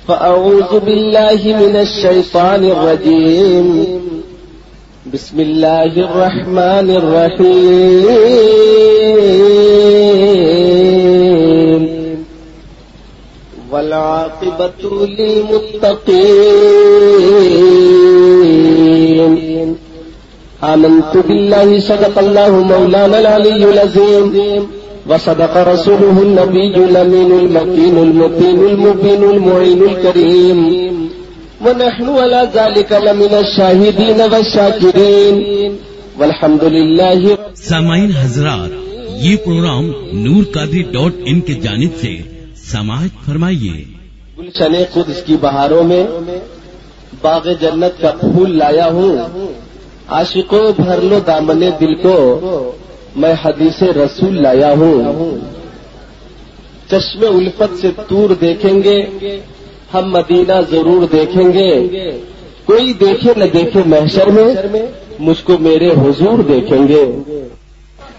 فأعوذ بالله من الشيطان الرجيم. بسم الله الرحمن الرحيم. والعاقبة للمتقين. آمنت بالله صدق الله مولانا العلي العظيم وصدق رسوله النبي الأمين المكين المبين المبين المعين الكريم ونحن على ذلك لمن الشاهدين والشاكرين والحمد لله. سامعین حضرات، یہ پروگرام نورقادری.in کی جانب سے سماعت فرمائیے. گلشن قدس کی بہاروں میں باغ جنت کا پھول لایا ہوں. عاشقوں بھر لو دامن دل کو، میں حدیث رسول لایا ہوں. چشم الفت سے طور دیکھیں گے، ہم مدینہ ضرور دیکھیں گے. کوئی دیکھے نہ دیکھے محشر میں، مجھ کو میرے حضور دیکھیں گے.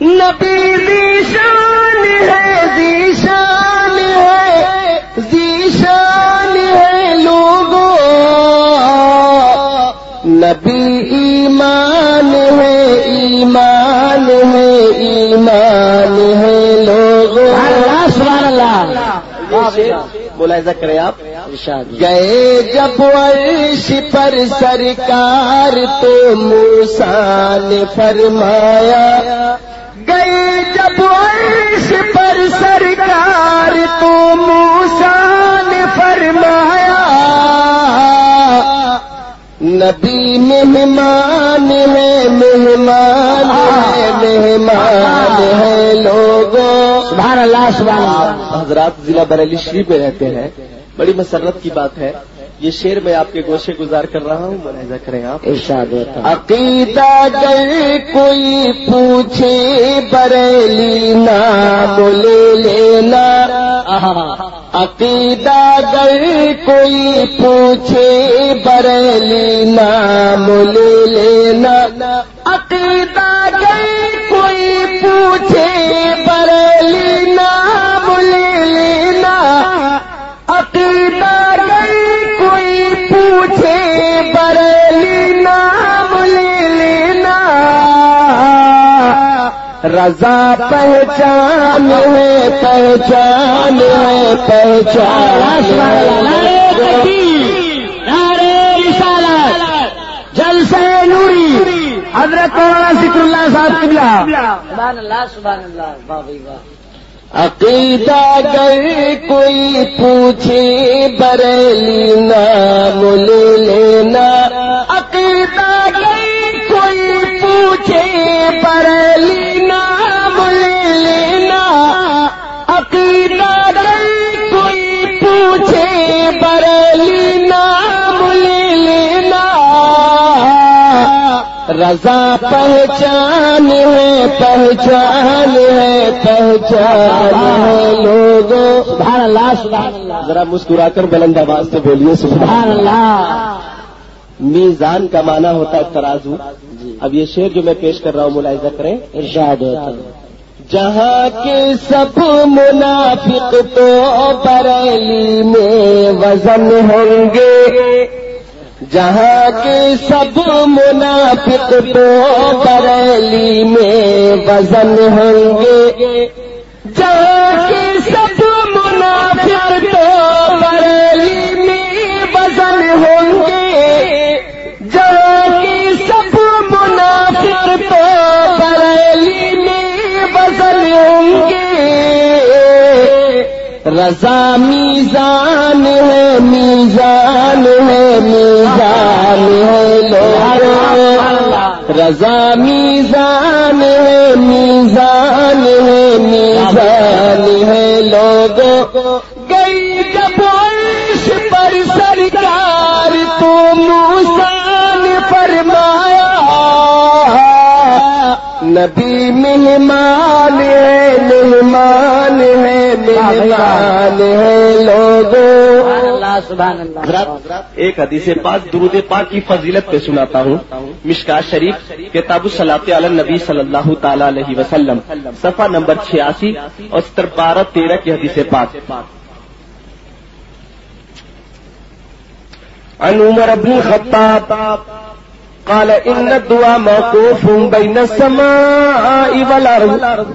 نبی ذیشان ہے، ذیشان ہے، ذیشان ہے لوگوں. نبی ایمان ہے، ایمان ہے، ایمان ہے لوگوں. سبحان اللہ. ملاحظہ کریں آپ. گئے جب عرش پر سرکار تو موسیٰ نے فرمایا. گئے جب عرش پر سرکار تو موسیٰ نے فرمایا. نبی مہمان ہے، مہمان ہے، مہمان ہے لوگوں. سبحان اللہ سبحان اللہ. حضرات ضلع بریلی شریف میں رہتے ہیں، بڑی مسرت کی بات ہے. یہ شعر میں آپ کے گوشے گزار کر رہا ہوں، ملاحظہ کریں آپ. ارشاد ہوتا ہے. عقیدہ گر کوئی پوچھے بریلی نام لے لینا. عقیدہ گر کوئی پوچھے بریلی نام لے لینا. عقیدہ گر کوئی پوچھے بریلی نام لے لینا. عقیدہ گر کوئی پوچھے بریلی نام لے لینا. رضا پہچان ہے، پہچان ہے، پہچان ہے. نعرے رسالت، جلسہ نوری، حضرت مولانا ذکر اللہ صاحب قبلہ. سبحان اللہ سبحان اللہ. واہ بھائی واہ. عقیدہ گر کوئی پوچھے بریلی نام لے لینا. عقیدہ گر کوئی پوچھے بریلی نام لے لینا. عقیدہ گر کوئی پوچھے بریلی نام لے لینا. رضا پہچان ہے، پہچان ہے، پہچان ہے لوگوں. سبحان اللہ سبحان اللہ. ذرا مسکرا کر بلند آواز سے بولیے سبحان اللہ. میزان کا معنی ہوتا ہے ترازو. اب یہ شعر جو میں پیش کر رہا ہوں ملاحظہ کریں. ارشاد ہوتا ہے. جہاں کے سب منافق تو بریلی میں وزن ہوں گے. جہاں کے سب منافق تو بریلی میں وزن ہوں گے. جہاں کے سب منافق تو بریلی میں وزن ہوں گے. جہاں کے سب منافق تو بریلی میں وزن ہوں گے. رضا میزان ہے، میزان ہے، میزان ہے لوگوں. رضا میزان ہے، میزان ہے، میزان ہے لوگوں. گئی جب عرش پر سرکار تو موسیٰ نے فرمایا. نبی مہمان ہے، مہمان ہے، مہمان ہے لوگوں. سبحان اللہ. ایک حدیث پاک درود پاک کی فضیلت پہ سناتا ہوں. مشکات شریف کتاب الصلاۃ علی النبی صلی اللہ تعالی علیہ وسلم، صفحہ نمبر 86 اور 12-13 کی حدیث پاک. عن عمر بن الخطاب قال ان الدعاء موقوف بين السماء والارض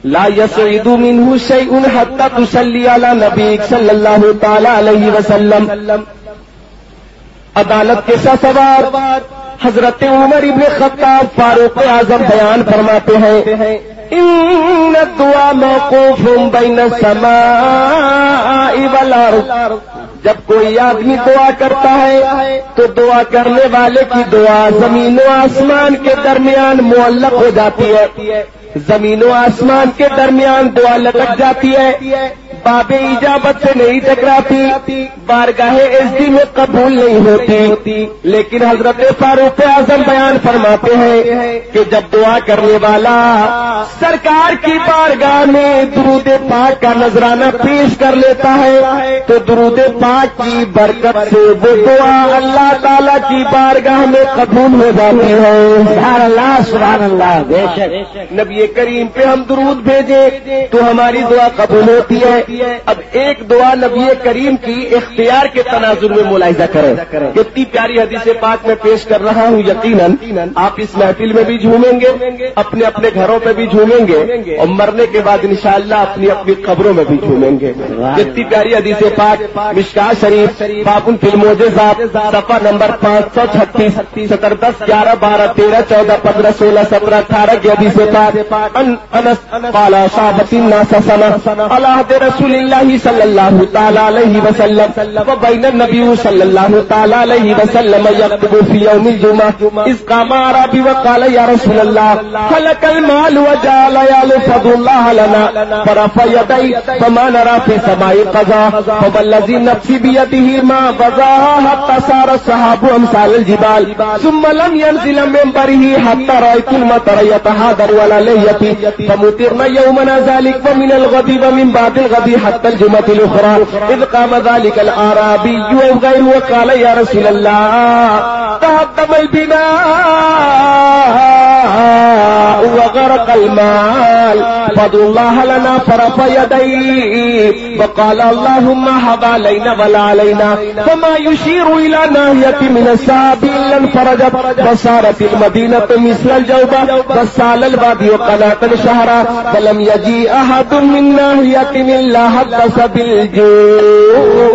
لا يصعد منه شيء حتى تصلي على نبيك صلی اللہ تعالی علیہ وسلم. عدالت کے سوار حضرت عمر ابن خطاب فاروق اعظم بیان فرماتے ہیں ان الدعاء موقوف بین السماء والارض. جب کوئی آدمی دعا کرتا ہے تو دعا کرنے والے کی دعا زمین و آسمان کے درمیان معلق ہو جاتی ہے. زمین و آسمان کے درمیان دعا لٹک جاتی ہے، باب اجابت سے نہیں ٹکراتی، بارگاہ عزی میں قبول نہیں ہوتی. لیکن حضرت فاروق اعظم بیان فرماتے ہیں کہ جب دعا کرنے والا سرکار کی بارگاہ میں درود پاک کا نذرانہ پیش کر لیتا ہے تو درود پاک کی برکت سے وہ دعا اللہ تعالی کی بارگاہ میں قبول ہو جاتی ہے. سبحان اللہ سبحان اللہ. بے شک نبی کریم پہ ہم درود بھیجیں تو ہماری دعا قبول ہوتی ہے. اب ایک دعا نبی کریم کی اختیار کے تناظر میں ملاحظہ کریں. کتنی پیاری حدیث پاک میں پیش کر رہا ہوں. یقیناً آپ اس محفل میں بھی جھومیں گے، اپنے اپنے گھروں پہ بھی جھومیں گے، اور مرنے کے بعد انشاءاللہ اپنی اپنی قبروں میں بھی جھومیں گے. کتنی پیاری حدیث پاک مشکاۃ شریف باب فی المعجزات صفحہ نمبر 536 7 10 11 12 13 14 15 16 17 18 کی حدیث پاک. انس قال صحابۃ الناس سنہ علی عہد رسول اللہ صلی اللہ تعالی علیہ وسلم وبین النبی صلی اللہ تعالی علیہ وسلم یخطب فی یوم الجمعہ اذ قام اعرابی وقال یا رسول اللہ هلك المال وجعل يلفظ الله لنا فرفع يديه فما نرى في السماء قضاء فوالذي نفسي بيده ما قضاها حتى صار السحاب امثال الجبال ثم لم ينزل من منبره حتى رأيت المطر يتحادر ولا ليتي فمطرنا يومنا ذلك ومن الغد ومن بعد الغد حتى الجمعة الأخرى إذ قام ذلك الأعرابي وغيره وقال يا رسول الله تهدم البناء وغرق المال فادعوا الله لنا فرفع يديه وقال اللهم هب علينا ولا علينا فما يشير إلى ناحية من السحاب إلا انفرجت وصارت المدينة مثل الجوبة وسال الوادي قناة شهرا فلم يجيء أحد من ناحية إلا حدث بالجوع.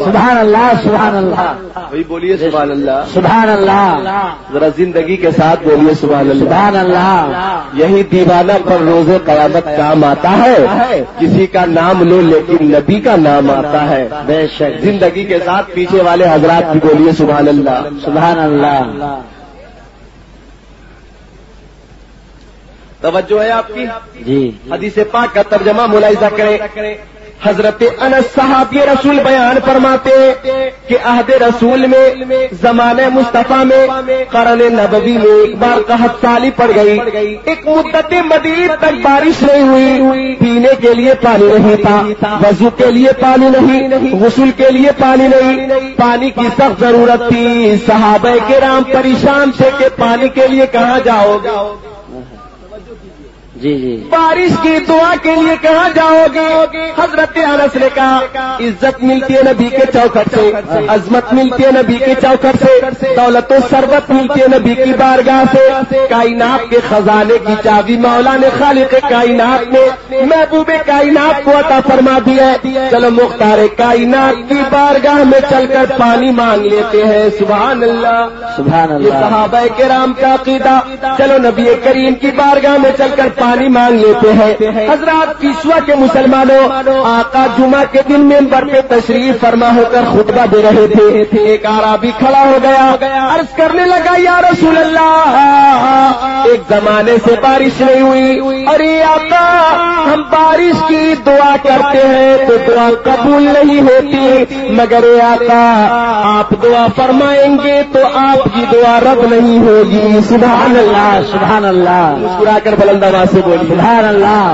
سبحان اللہ سبحان اللہ. وہی بولیے سبحان اللہ سبحان اللہ. ذرا زندگی کے ساتھ بولیے سبحان اللہ سبحان اللہ. یہی دیوانہ پر روز قیامت کام آتا ہے. کسی کا نام لو لیکن نبی کا نام آتا ہے. بے شک زندگی کے ساتھ پیچھے والے حضرات بھی بولیے سبحان اللہ سبحان اللہ. توجہ ہے آپ کی. جی حدیث پاک کا ترجمہ ملاحظہ کریں. حضرت انس صحابی رسول بیان فرماتے کہ عہد رسول میں زمانے مصطفیٰ میں قرن نبوی میں ایک بار قحط سالی پڑ گئی. ایک مدت مدید تک بارش نہیں ہوئی، پینے کے لیے پانی نہیں تھا، وضو کے لیے پانی نہیں، غسل کے لیے پانی نہیں، پانی کی سخت ضرورت تھی. صحابہ کرام پریشان تھے کہ پانی کے لیے کہاں جاؤ گے؟ جی جی بارش کی دعا کے لیے کہاں جاؤ گے؟ حضرت انس نے کہا عزت ملتی ہے نبی کے چوکھٹ سے، عظمت ملتی ہے نبی کے چوکھٹ سے، دولت و ثروت ملتی ہے نبی کی بارگاہ سے. کائنات کے خزانے کی چابی مولا نے خالق کائنات نے محبوب کائنات کو عطا فرما دی ہے. چلو مختار کائنات کی بارگاہ میں چل کر پانی مانگ لیتے ہیں. سبحان اللہ سبحان یہ اللہ. صحابہ کرام کا عقیدہ. چلو نبی کریم کی بارگاہ میں چل کر پانی مانگ لیتے ہیں. حضرات پیشوا کے مسلمانوں، آقا جمعہ کے دن ممبر پہ تشریف فرما ہو کر خطبہ دے رہے تھے. ایک اعرابی کھڑا ہو گیا، عرض کرنے لگا یا رسول اللہ ایک زمانے سے بارش نہیں ہوئی، ارے آقا ہم بارش کی دعا کرتے ہیں تو دعا قبول نہیں ہوتی، مگر آقا آپ دعا فرمائیں گے تو آپ کی دعا رد نہیں ہوگی. سبحان اللہ سبحان اللہ. مسکرا کر بلند آواز سے بولیے سبحان اللہ.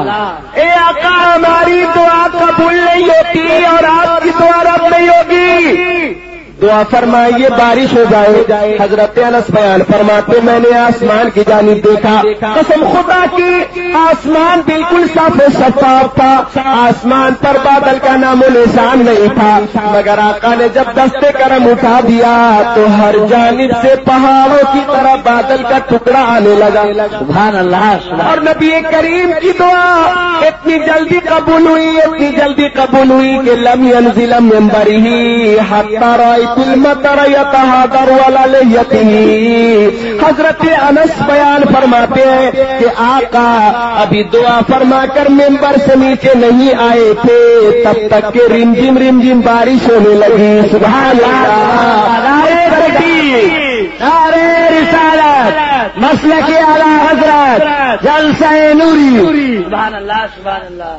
اے آقا ہماری دعا قبول نہیں ہوتی اور آپ کی دعا رد نہیں ہوگی. دعا فرمائیے بارش ہو جائے. حضرت انس بیان فرماتے میں نے آسمان کی جانب دیکھا, قسم خدا کی آسمان بالکل صاف شفاف تھا, آسمان پر بادل کا نام و نشان نہیں تھا, مگر آقا نے جب دست کرم اٹھا دیا تو ہر جانب سے پہاڑوں کی طرح بادل کا ٹکڑا آنے لگا. سبحان اللہ. اور نبی کریم کی دعا اتنی جلدی قبول ہوئی کہ لم ينزل من منبره حتى رأيت المطر يتهادر على لحيته. حضرت انس بیان فرماتے ہیں کہ آقا ابھی دعا فرما کر ممبر سے نیچے نہیں آئے تھے تب تک کہ رمجم بارش ہونے لگی. سبحان اللہ. نعرہ رسالت مسلک اعلی حضرت جلسہ نوری. سبحان اللہ سبحان اللہ.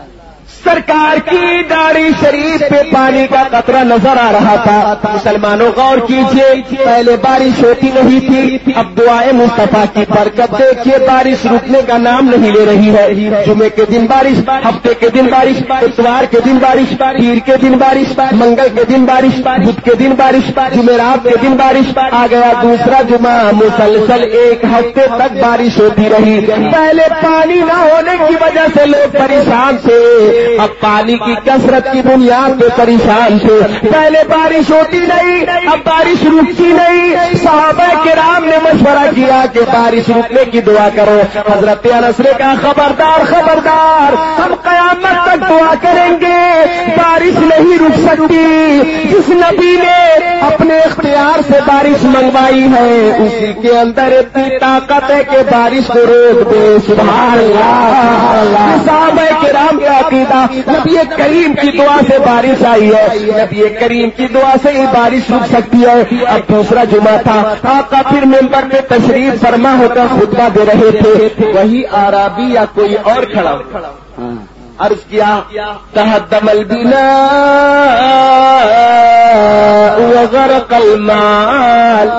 سرکار کی داڑھی شریف پہ پانی کا قطرہ نظر آ رہا تھا. مسلمانوں غور کیجئے, پہلے بارش ہوتی نہیں تھی, اب دعائیں مصطفیٰ کی برکت دیکھیے بارش رکنے کا نام نہیں لے رہی ہے. جمعے کے دن بارش, ہفتے کے دن بارش, اتوار کے دن بارش, پیر کے دن بارش, منگل کے دن بارش, بدھ کے دن بارش, جمعرات کے دن بارش. آ گیا دوسرا جمعہ, مسلسل ایک ہفتے تک بارش ہوتی رہی. پہلے پانی نہ ہونے کی وجہ سے لوگ پریشان تھے, اب پانی کی کثرت کی بنیاد پہ پریشان تھے. پہلے بارش ہوتی نہیں, اب بارش رکتی نہیں. صحابہ کرام نے مشورہ کیا کہ بارش رکنے کی دعا کرو. حضرت انس نے کہا خبردار, ہم قیامت تک دعا کریں گے, بارش نہیں رک سکتی. جس نبی نے اپنے اختیار سے بارش منگوائی ہے اسی کے اندر اتنی طاقت ہے کہ بارش کو روک دے. سبحان اللہ. صحابہ کرام کا عقیدہ نبی کریم کی دعا سے بارش آئی ہے, نبی کریم کی دعا سے ہی بارش رک سکتی ہے. اب دوسرا جمعہ تھا, آقا پھر ممبر پہ تشریف فرما ہو کر خطبہ دے رہے تھے. وہی اعرابی یا کوئی اور کھڑا عرض کیا تہدم البناء وغرق المال.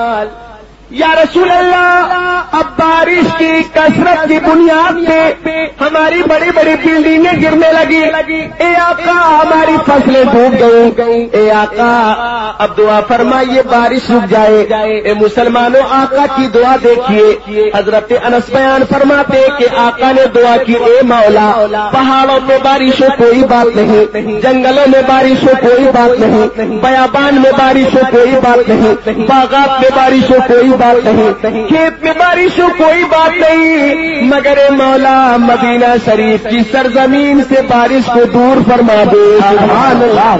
یا رسول اللہ, اب بارش کی کثرت کی بنیاد پہ ہماری بڑی بڑی بلڈنگیں گرنے لگی. اے آقا ہماری فصلیں ڈوب گئی. اے آقا اب دعا فرمائیے بارش رک جائے. اے مسلمانوں آقا کی دعا دیکھیے. حضرت انس بیان فرماتے کہ آقا نے دعا کی, اے مولا پہاڑوں پہ بارش ہو کوئی بات نہیں, جنگلوں میں بارش ہو کوئی بات نہیں, بیابان میں بارش ہو کوئی بات نہیں, باغات میں بارش ہو کوئی بات نہیں, کھیت میں بارش ہو کوئی بات نہیں, مگر مولا مدینہ شریف کی سرزمین سے بارش کو دور فرما دے. سبحان اللہ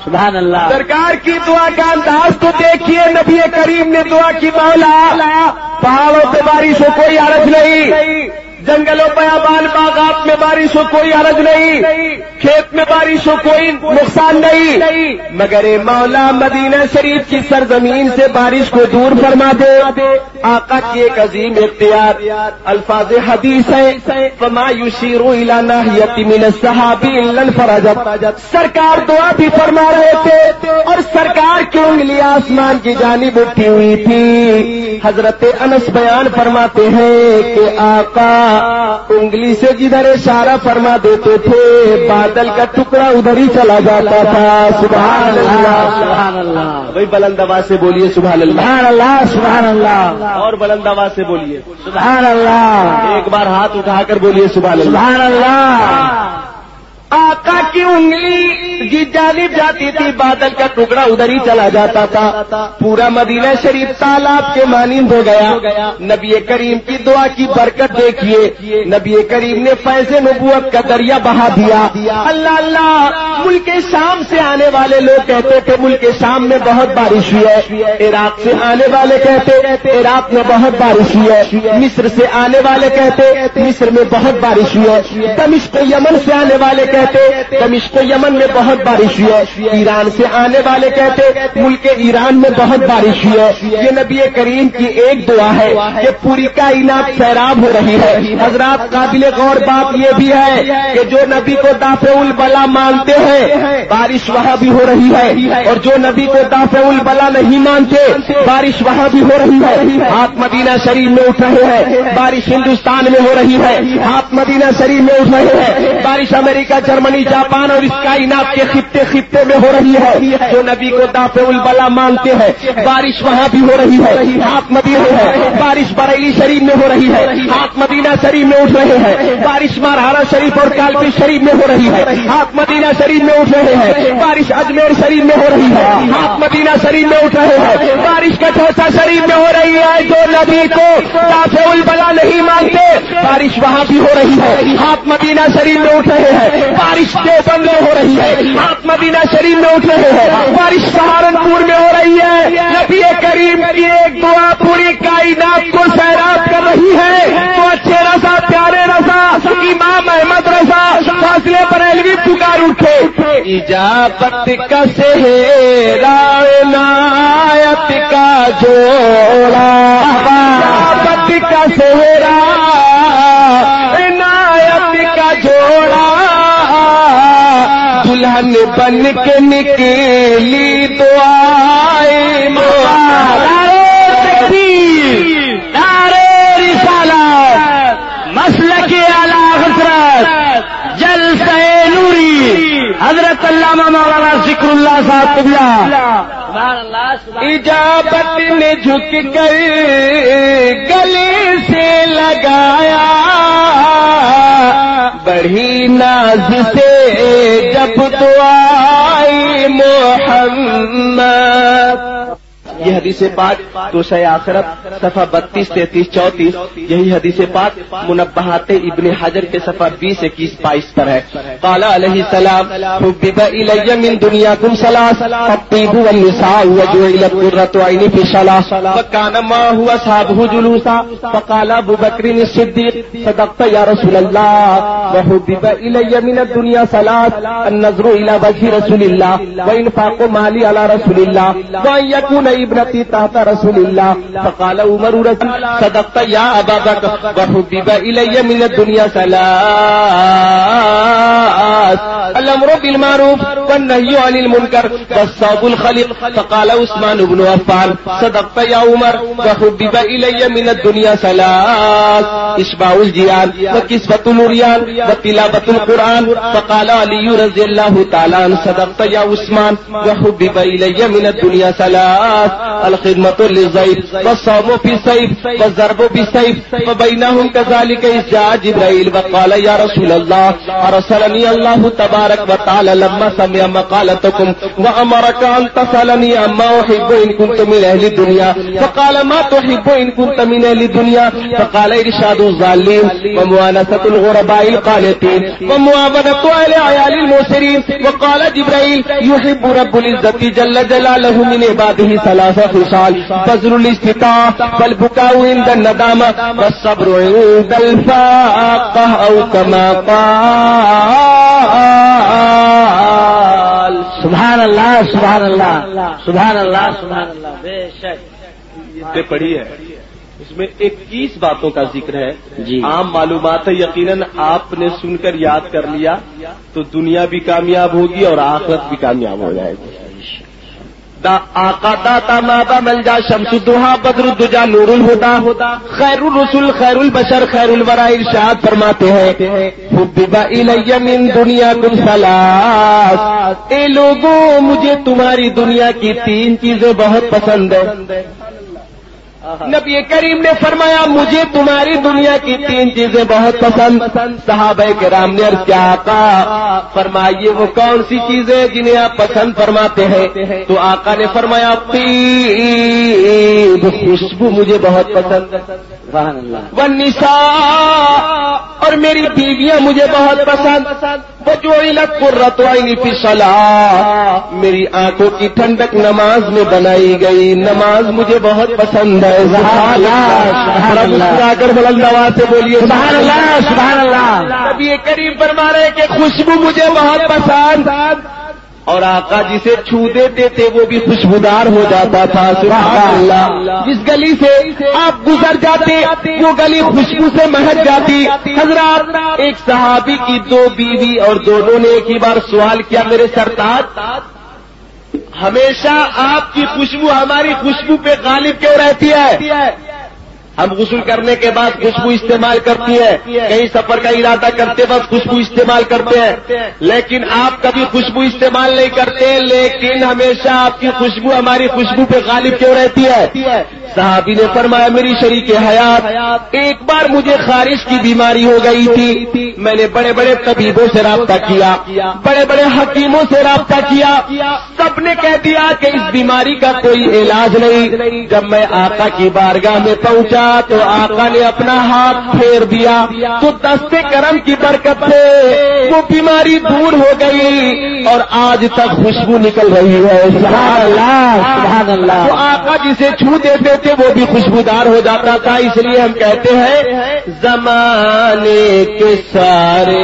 سبحان اللہ. سرکار کی دعا کا انداز تو دیکھیے. نبی کریم نے دعا کی مولا پہاڑوں پہ بارش ہو کوئی حرج نہیں, جنگلوں بیابان باغات میں بارش ہو کوئی حرج نہیں, کھیت میں بارش ہو کوئی نقصان نہیں, مگر مولا مدینہ شریف کی سرزمین سے بارش کو دور فرما دے. آقا کی ایک عظیم اختیار, الفاظ حدیث ہے فما یشیر الی ناحیۃ من السحاب الا انفرجت. سرکار دعا بھی فرما رہے تھے اور سرکار کی انگلی آسمان کی جانب اٹھی ہوئی تھی. حضرت انس بیان فرماتے ہیں کہ آقا انگلی سے جدھر اشارہ فرما دیتے تھے بادل کا ٹکڑا ادھر ہی چلا جاتا تھا. سبحان اللہ سبحان اللہ. بھائی بلند آواز سے بولیے سبحان اللہ. سبحان اللہ سبحان اللہ. اور بلند آواز سے بولیے سبحان اللہ. ایک بار ہاتھ اٹھا کر بولیے سبحان اللہ. سبحان اللہ. آقا کی انگلی کی جانب جاتی تھی بادل کا ٹکڑا ادھر ہی چلا جاتا تھا. پورا مدینہ شریف تالاب کے مانند ہو گیا. نبی کریم کی دعا کی برکت دیکھیے, نبی کریم نے فیض نبوت کا دریا بہا دیا. اللہ اللہ. ملک شام سے آنے والے لوگ کہتے تھے ملک شام میں بہت بارش ہوئی ہے, عراق سے آنے والے کہتے عراق میں بہت بارش ہوئی ہے, مصر سے آنے والے کہتے مصر میں بہت بارش ہوئی ہے, دمشق یمن سے آنے والے دمشق یمن میں بہت بارش ہوئی ہے, ایران سے آنے والے کہتے ملک ایران میں بہت بارش ہوئی ہے. یہ نبی کریم کی ایک دعا ہے کہ پوری کائنات سیراب ہو رہی ہے. حضرات قابل غور بات یہ بھی ہے کہ جو نبی کو دافع البلا مانتے ہیں بارش وہاں بھی ہو رہی ہے, اور جو نبی کو دافع البلا نہیں مانتے بارش وہاں بھی ہو رہی ہے. ہاتھ مدینہ شریف میں اٹھ رہے ہیں, بارش ہندوستان میں ہو رہی ہے. ہاتھ مدینہ شریف میں اٹھ رہے ہیں, بارش امریکہ جرمنی جرمنی جاپان اور اس کائنات کے خطے خطے میں ہو رہی ہے، جو نبی کو دافع البلا مانتے ہیں، بارش وہاں بھی ہو رہی ہے، ہاتھ مدینے ہے، بارش بریلی شریف میں ہو رہی ہے، ہاتھ مدینہ شریف میں اٹھ رہے ہیں، بارش مارہارا شریف اور کالپی شریف میں ہو رہی ہے، ہاتھ مدینہ شریف میں اٹھ رہے ہیں، بارش اجمیر شریف میں ہو رہی ہے، ہاتھ مدینہ شریف میں اٹھ رہے ہیں، بارش کٹھوسا شریف میں ہو رہی ہے۔ جو نبی کو دافع البلا نہیں مانتے، بارش وہاں بھی ہو رہی ہے، ہاتھ مدینہ شریف میں اٹھ رہے ہیں، بارش دیوبند میں ہو رہی ہے، ہاتھ مدینہ شریف میں اٹھ رہے ہیں، بارش سہارنپور میں ہو رہی ہے۔ نبی کریم کی ایک دعا پوری کائنات کو سیراب کر رہی ہے۔ تو اچھے رضا، پیارے رضا، امام احمد رضا فاضل بریلوی پکار اٹھے، اجابت کا سہرا عنایت کا جوڑا، اجابت کا سہرا عنایت کا جوڑا، دلہن بن کے نکلی دعائیں مسلک اعلی حضرت جلسہ نوری حضرت علامہ مولانا ذکر اللہ صاحب قبلہ اجابت نے جھک کر گلے سے لگایا، بڑھی ناز سے جب دعائیں محمد۔ یہ حدیث پاک توشہ آخرت صفحہ 32، 33، 34، یہی حدیث پاک منبہات ابن حجر کے صفحہ 20، 21، 22 پر ہے۔ قال علیہ السلام حبب الی من دنیاکم ثلاث، الطیب والنساء وجعلت قرۃ عینی فی الصلاۃ، وکان معه اصحابہ جلوسا، فقال ابو بکر الصدیق صدقت یا رسول اللہ، وحبب الی من الدنیا ثلاث، النظر الی وجه رسول اللہ، وانفاق مالی علی رسول اللہ، وان یکون ابنتی تحت رسول اللہ، فقال عمر صدقت یا ابا بکر، وحبب الی من الدنیا ثلاث، الامر بالمعروف والنهی عن المنکر والصوم الخلق، فقال عثمان بن عفان صدقت یا عمر، وحبب الی من الدنیا ثلاث، اشباع الجیان وکسوۃ العریان وتلاوۃ القرآن، فقال علی رضی اللہ تعالی عنہ صدقت یا عثمان، وحبب الی من الدنیا ثلاث، الخدمة للضيف والصوم في السيف والضرب بالسيف، وبينهم كذلك إذ جاء جبرائيل وقال يا رسول الله أرسلني الله تبارك وتعالى لما سمع مقالتكم وأمرك أن تسألني عما أحب إن كنت من أهل الدنيا، فقال ما تحب إن كنت من أهل الدنيا، فقال إرشاد الضالين ومؤانسة الغرباء القانتين ومعاونة أهل عيال الموسرين، وقال جبرائيل يحب رب العزة جل جلاله من عباده ثلاثة خصال، بذل الاستطاعة والبكاء عند الندامة والصبر عند الفاقة أو كما قال۔ سبحان اللہ، سبحان اللہ، سبحان اللہ، سبحان اللہ، بے شک یہ پڑھی ہے، اس میں 21 باتوں کا ذکر ہے جی۔ عام معلومات ہے، یقیناً آپ نے سن کر یاد کر لیا تو دنیا بھی کامیاب ہوگی اور آخرت بھی کامیاب ہو جائے گی۔ آقا داتا مابا ملجا شمس الدہا بدر الدجا نور الہدا، خیر الرسول خیر البشر خیر الورا ارشاد فرماتے ہیں حبب الی من دنیاکم ثلاث، اے لوگوں مجھے تمہاری دنیا کی 3 چیزیں بہت پسند ہیں۔ نبی کریم نے فرمایا مجھے تمہاری دنیا کی 3 چیزیں بہت پسند۔ صحابہ کرام نے عرض کیا آقا فرمائیے وہ کون سی چیزیں جنہیں آپ پسند فرماتے ہیں؟ تو آقا نے فرمایا طیب، خوشبو مجھے بہت پسند، سبحان اللہ، والنساء، اور میری بیویاں مجھے بہت پسند، وجعلت قرۃ عینی فی الصلاۃ، میری آنکھوں کی ٹھنڈک نماز میں بنائی گئی، نماز مجھے بہت پسند ہے۔ سبحان اللہ، سبحان اللہ، کر بلند آواز سے بولیے سبحان اللہ، سبحان اللہ۔ نبی کریم فرما رہے کہ خوشبو مجھے بہت پسند، اور آقا جسے چھو دیتے تھے وہ بھی خوشبودار ہو جاتا تھا۔ سبحان اللہ، جس گلی سے آپ گزر جاتے وہ گلی خوشبو سے مہک جاتی۔ حضرات ایک صحابی کی 2 بیوی اور دونوں نے ایک ہی بار سوال کیا میرے سرتاج ہمیشہ آپ کی خوشبو ہماری خوشبو پہ غالب کیوں رہتی ہے؟ ہم غسل کرنے کے بعد خوشبو استعمال کرتی ہیں، کہیں سفر کا ارادہ کرتے وقت خوشبو استعمال کرتے ہیں، لیکن آپ کبھی خوشبو استعمال نہیں کرتے، لیکن ہمیشہ آپ کی خوشبو ہماری خوشبو پہ غالب کیوں رہتی ہے؟ صحابی نے فرمایا میری شریک حیات ایک بار مجھے خارش کی بیماری ہو گئی تھی، میں نے بڑے بڑے طبیبوں سے رابطہ کیا، بڑے بڑے حکیموں سے رابطہ کیا، سب نے کہہ دیا کہ اس بیماری کا کوئی علاج نہیں۔ جب میں آقا کی بارگاہ میں پہنچا تو آقا نے اپنا ہاتھ پھیر دیا تو دست کرم کی برکت سے وہ بیماری دور ہو گئی اور آج تک خوشبو نکل رہی ہے۔ سبحان اللہ، سبحان اللہ۔ تو آقا جسے چھو دیتے تھے وہ بھی خوشبودار ہو جاتا تھا، اس لیے ہم کہتے ہیں زمانے کے سارے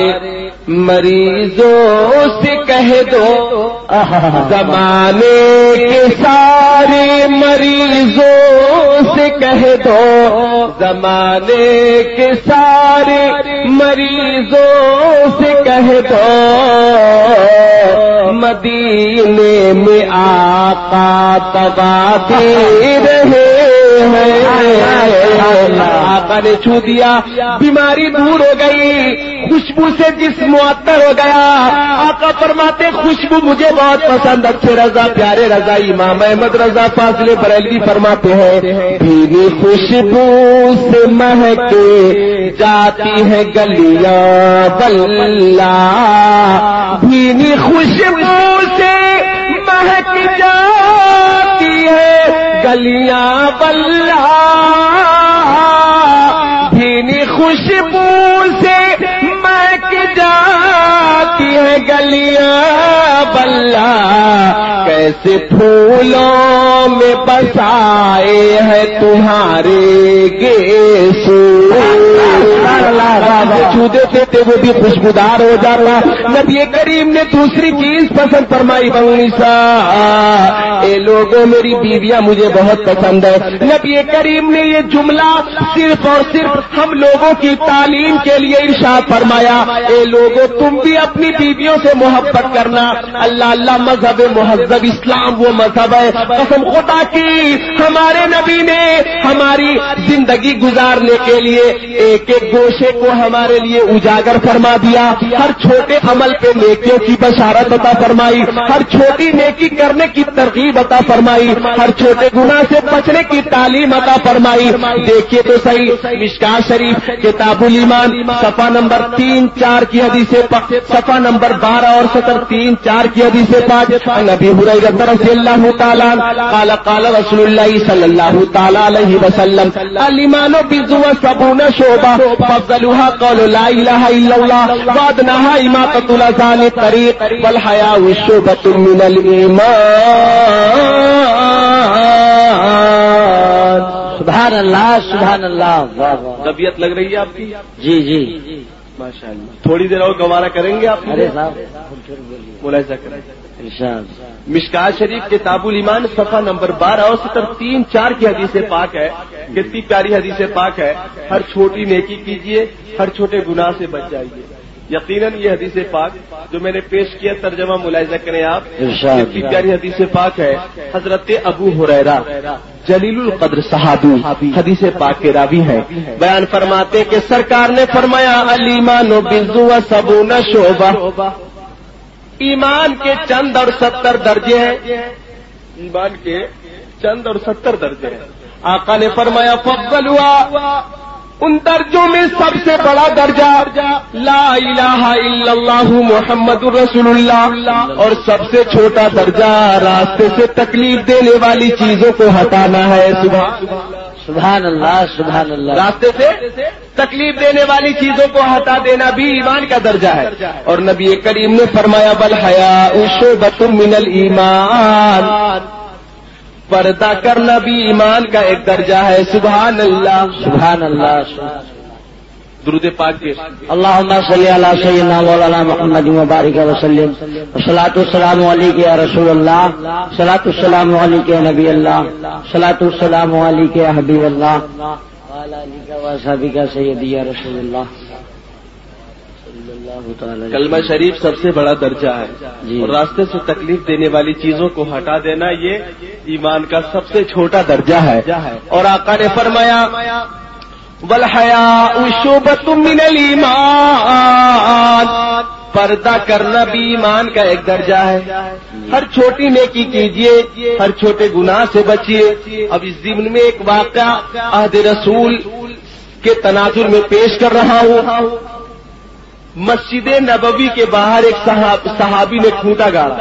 مریضوں سے کہہ دو، زمانے کے سارے مریضوں سے کہہ دو، زمانے کے سارے مریضوں سے کہہ دو، مدینے میں آقا تبادے رہے ہیں۔ آقا نے چھو دیا، بیماری دور ہو گئی، خوشبو سے جسم معطر ہو گیا۔ آقا فرماتے خوشبو مجھے بہت پسند، اچھے رضا پیارے رضا امام احمد رضا فاضل بریلوی فرماتے ہیں بھیگی خوشبو سے مہکے جاتی ہے گلیاں واللہ، بھیگی خوشبو سے مہک جاتی ہے گلیاں واللہ، بھیگی خوشبو سے مہک جاتی ہے گلیاں واللہ، کیسے پھولوں میں بسائے ہیں تمہارے گیسو، چھو دیتے تھے وہ بھی خوشبودار ہو جاتا۔ نبی کریم نے دوسری چیز پسند فرمائی، بنسا اے لوگوں میری بیویاں مجھے بہت پسند ہے۔ نبی کریم نے یہ جملہ صرف اور صرف ہم لوگوں کی تعلیم کے لیے ارشاد فرمایا، اے لوگوں تم بھی اپنی بیویوں سے محبت کرنا۔ اللہ اللہ مذہب مہذب اسلام وہ مذہب ہے، قسم خدا کی ہمارے نبی نے ہماری زندگی گزارنے کے لیے ایک ایک گوشے کو ہمارے لیے اجاگر فرما دیا، ہر چھوٹے عمل پہ نیکیوں کی بشارت عطا فرمائی، ہر چھوٹی نیکی کرنے کی ترغیب عطا فرمائی، ہر چھوٹے گناہ سے بچنے کی تعلیم عطا فرمائی۔ دیکھیے تو صحیح مشکاۃ شریف کتاب الایمان صفحہ نمبر 3-4 کی حدیث پاک، صفحہ نمبر 12 اور 3-4 کی حدیث پاک، نبی ہریرہ رضی اللہ تعالی قال قال رسول اللہ صلی اللہ تعالی علیہ وسلم الایمان بضع وسبعون شعبہ فضلها قول لا الہ الا اللہ وادناها اماطۃ الاذى عن الطریق والحیاء شعبۃ من الایمان۔ سبحان اللہ، سبحان اللہ۔ طبیعت لگ رہی ہے آپ کی؟ جی جی ماشاء اللہ، تھوڑی دیر اور گوارا کریں گے آپ؟ ارے صاحب ملاحظہ کریں۔ ارشاد۔ مشکاۃ شریف کتاب الایمان صفحہ نمبر 12 اور 3-4 کی حدیث پاک ہے، کتنی پیاری حدیث پاک ہے، ہر چھوٹی نیکی کیجئے، ہر چھوٹے گناہ سے بچ جائیے۔ یقیناً یہ حدیث پاک جو میں نے پیش کیا ترجمہ ملاحظہ کریں آپ، کتنی پیاری حدیث پاک ہے۔ حضرت ابو ہریرہ جلیل القدر صحابی حدیث پاک کے راوی ہیں، بیان فرماتے کہ سرکار نے فرمایا الایمان بضع وسبعون شعبہ، ایمان کے چند اور 70 درجے ہیں، ایمان کے چند اور 70 درجے ہیں۔ آقا نے فرمایا فضلوا، ان درجوں میں سب سے بڑا درجہ لا الہ الا اللہ محمد رسول اللہ، اور سب سے چھوٹا درجہ راستے سے تکلیف دینے والی چیزوں کو ہٹانا ہے۔ سبحان اللہ، سبحان اللہ۔ راستے سے تکلیف دینے والی چیزوں کو ہٹا دینا بھی ایمان کا درجہ ہے۔ اور نبی کریم نے فرمایا والحیاء شعبۃ من الایمان، پردہ کرنا بھی ایمان کا ایک درجہ ہے۔ سبحان اللہ، سبحان اللہ۔ درود پاک کے اللہم صلی علی سیدنا مولانا محمد وبارک وسلم، والصلاۃ والسلام علیک یا رسول اللہ، صلاۃ والسلام علیک یا نبی اللہ، صلاۃ والسلام علیک یا حبیب اللہ، وعلی آلک واصحابک سیدی یا رسول اللہ۔ کلمہ شریف سب سے بڑا درجہ ہے، اور راستے سے تکلیف دینے والی چیزوں کو ہٹا دینا یہ ایمان کا سب سے چھوٹا درجہ ہے۔ اور آقا نے فرمایا والحیاء شعبۃ من الایمان، پردہ کرنا بھی ایمان کا ایک درجہ ہے. ہر چھوٹی نیکی کیجیے، ہر چھوٹے گناہ سے بچیے. اب اس ضمن میں ایک واقعہ عہد رسول کے تناظر میں پیش کر رہا ہوں. مسجد نبوی کے باہر ایک صحابی نے کھوٹا گاڑا.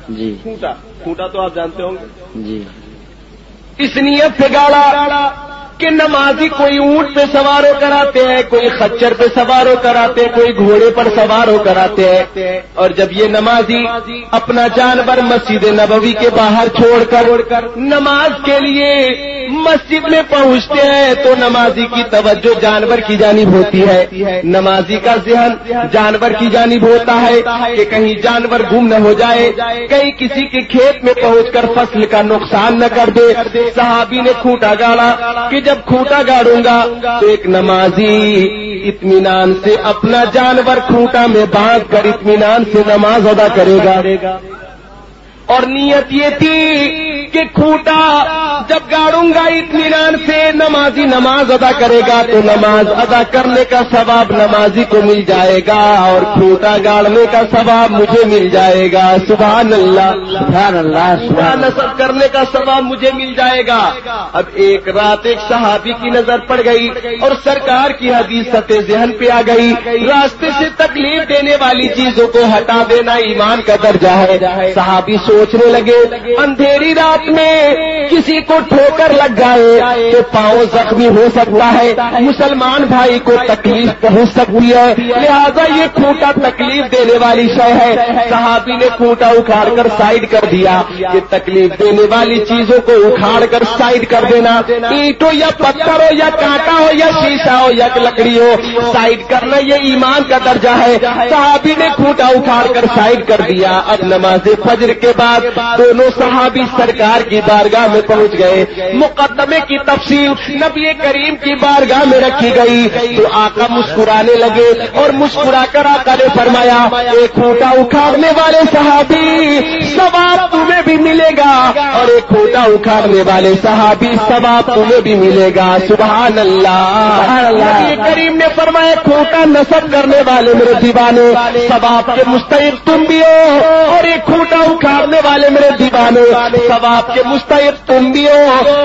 جی کھوٹا تو آپ جانتے ہوں گے. جی اس نیت سے گاڑا کہ نمازی کوئی اونٹ پہ سوار ہو کر آتے ہیں، کوئی خچر پہ سوار ہو کر آتے ہیں، کوئی گھوڑے پر سوار ہو کر آتے ہیں. اور جب یہ نمازی اپنا جانور مسجد نبوی کے باہر چھوڑ کر نماز کے لیے مسجد میں پہنچتے ہیں تو نمازی کی توجہ جانور کی جانب ہوتی ہے. نمازی کا ذہن جانور کی جانب ہوتا ہے کہ کہیں جانور گم نہ ہو جائے، کہیں کسی کے کھیت میں پہنچ کر فصل کا نقصان نہ کر دے. صحابی نے کھوٹا گاڑا کہ جب کھوٹا گاڑوں گا تو ایک نمازی اطمینان سے اپنا جانور کھوٹا میں باندھ کر اطمینان سے نماز ادا کرے گا. اور نیت یہ تھی کہ کھوٹا جب گاڑوں گا اطمینان سے نمازی نماز ادا کرے گا تو نماز ادا کرنے کا ثواب نمازی کو مل جائے گا اور کھوٹا گاڑنے کا ثواب مجھے مل جائے گا. سبحان اللہ، سبحان اللہ، سبحان نصب کرنے کا ثواب مجھے مل جائے گا. اب ایک رات ایک صحابی کی نظر پڑ گئی اور سرکار کی حدیث سطح ذہن پہ آ گئی. راستے سے تکلیف دینے والی چیزوں کو ہٹا دینا ایمان کا درجہ ہے. صحابی سوچنے لگے اندھیری رات میں کسی کو ٹھوکر لگ جائے تو پاؤں زخمی ہو سکتا ہے، مسلمان بھائی کو تکلیف پہنچ سکتی ہے، لہذا یہ کھوٹا تکلیف دینے والی شے ہے. صحابی نے کھوٹا اکھاڑ کر سائڈ کر دیا. یہ تکلیف دینے والی چیزوں کو اکھاڑ کر سائڈ کر دینا، اینٹ ہو یا پتھر ہو یا کانٹا ہو یا شیشہ ہو یا لکڑی ہو، سائڈ کرنا یہ ایمان کا درجہ ہے. صحابی نے کھوٹا اکھاڑ کر سائڈ کر دیا. اب نماز فجر کے بعد دونوں صحابی سرکار کی بارگاہ میں پہنچ گئے. مقدمے کی تفصیل نبی کریم کی بارگاہ میں رکھی گئی تو آقا مسکرانے لگے اور مسکرا کر آقا نے فرمایا ایک کھوٹا اکھاڑنے والے صحابی ثواب تمہیں بھی ملے گا اور ایک کھوٹا اکھاڑنے والے صحابی ثواب تمہیں بھی ملے گا. سبحان اللہ. نبی کریم نے فرمایا کھوٹا نصب کرنے والے میرے دیوانے ثواب کے مستحق تم بھی ہو اور ایک کھوٹا اکھاڑنے والے میرے دیوانے ثواب کے مستحق تم بھی ہو.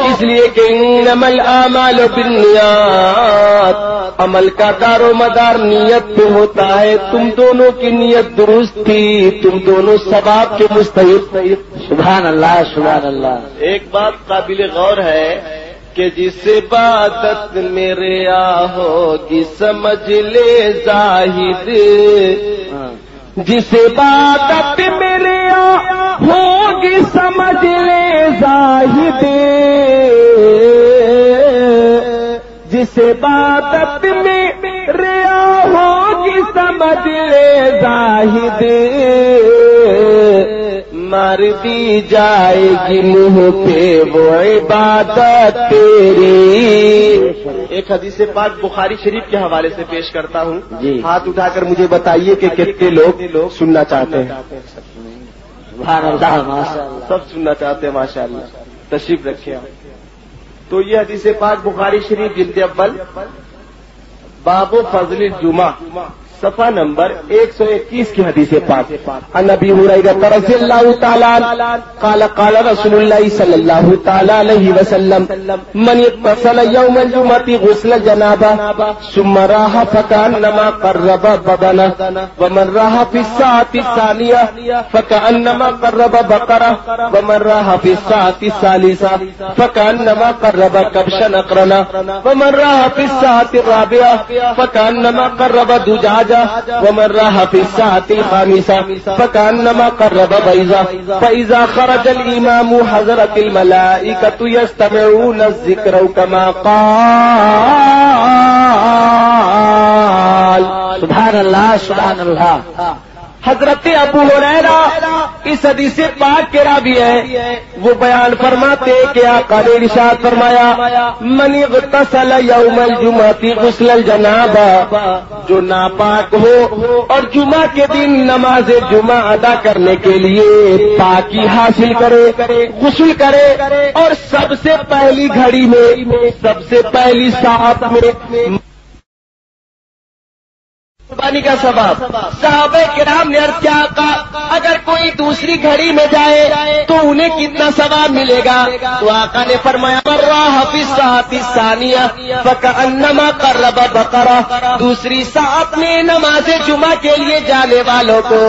اس لیے کہ انما الاعمال بالنیات، عمل کا دار و مدار نیت پہ ہوتا ہے. تم دونوں کی نیت درست تھی، تم دونوں ثواب کے مستحق. سبحان اللہ، سبحان اللہ. ایک بات قابل غور ہے کہ جس عبادت میں ریا ہوگی سمجھ لے زاہد، جس عبادت میں ریا ہوگی سمجھ لے زاہد، جس عبادت میں ریا ہوگی سمجھ لے زاہد، مار دی جائے گی منہ پہ وہ عبادت تیری. ایک حدیث پاک بخاری شریف کے حوالے سے پیش کرتا ہوں. جی. ہاتھ اٹھا کر مجھے بتائیے کہ کتنے لوگ سننا چاہتے ہیں. سبحان اللہ، ماشاء اللہ. سب سننا چاہتے ہیں ماشاءاللہ. تشریف رکھیں. تو یہ حدیث پاک بخاری شریف جلد اول باب فضل الجمعہ صفحہ نمبر 121 کی حدیث پاک. عن ابی ہریرہ رضی اللہ تعالی قال قال رسول اللہ صلی اللہ تعالی علیہ وسلم من اغتسل یوم الجمعہ غسل جنابہ ثم راح فکأنما قرب بدنہ ومن راح فی الساعة الثانیہ فکأنما قرب بقرہ ومن راح فی الساعة الثالثہ فکأنما قرب کبشا اقرنا ومن راح فی الساعة الرابعہ فکأنما قرب دجاجہ ومن راح في الساعة الخامسة فكأنما قرب بيضا فإذا خرج الإمام حضرت الملائكة يستمعون الذكر كما قال. سبحان اللہ، سبحان اللہ. حضرت ابو ہریرہ اس حدیث پاک کے راوی ہیں، وہ بیان فرماتے کہ آقا نے ارشاد فرمایا من اغتسل یوم الجمعہ غسل الجنابہ، جو ناپاک ہو اور جمعہ کے دن نماز جمعہ ادا کرنے کے لیے پاکی حاصل کرے، غسل کرے، اور سب سے پہلی گھڑی میں، سب سے پہلی ساعت میں قربانی کا ثواب۔ صحابہ کرام نے عرض کیا آقا اگر کوئی دوسری گھڑی میں جائے تو انہیں کتنا ثواب ملے گا؟ تو آقا نے فرمایا راہ فی الساعۃ الثانیہ فکأنما قرب بقرہ، دوسری ساعت میں نماز جمعہ کے لیے جانے والوں کو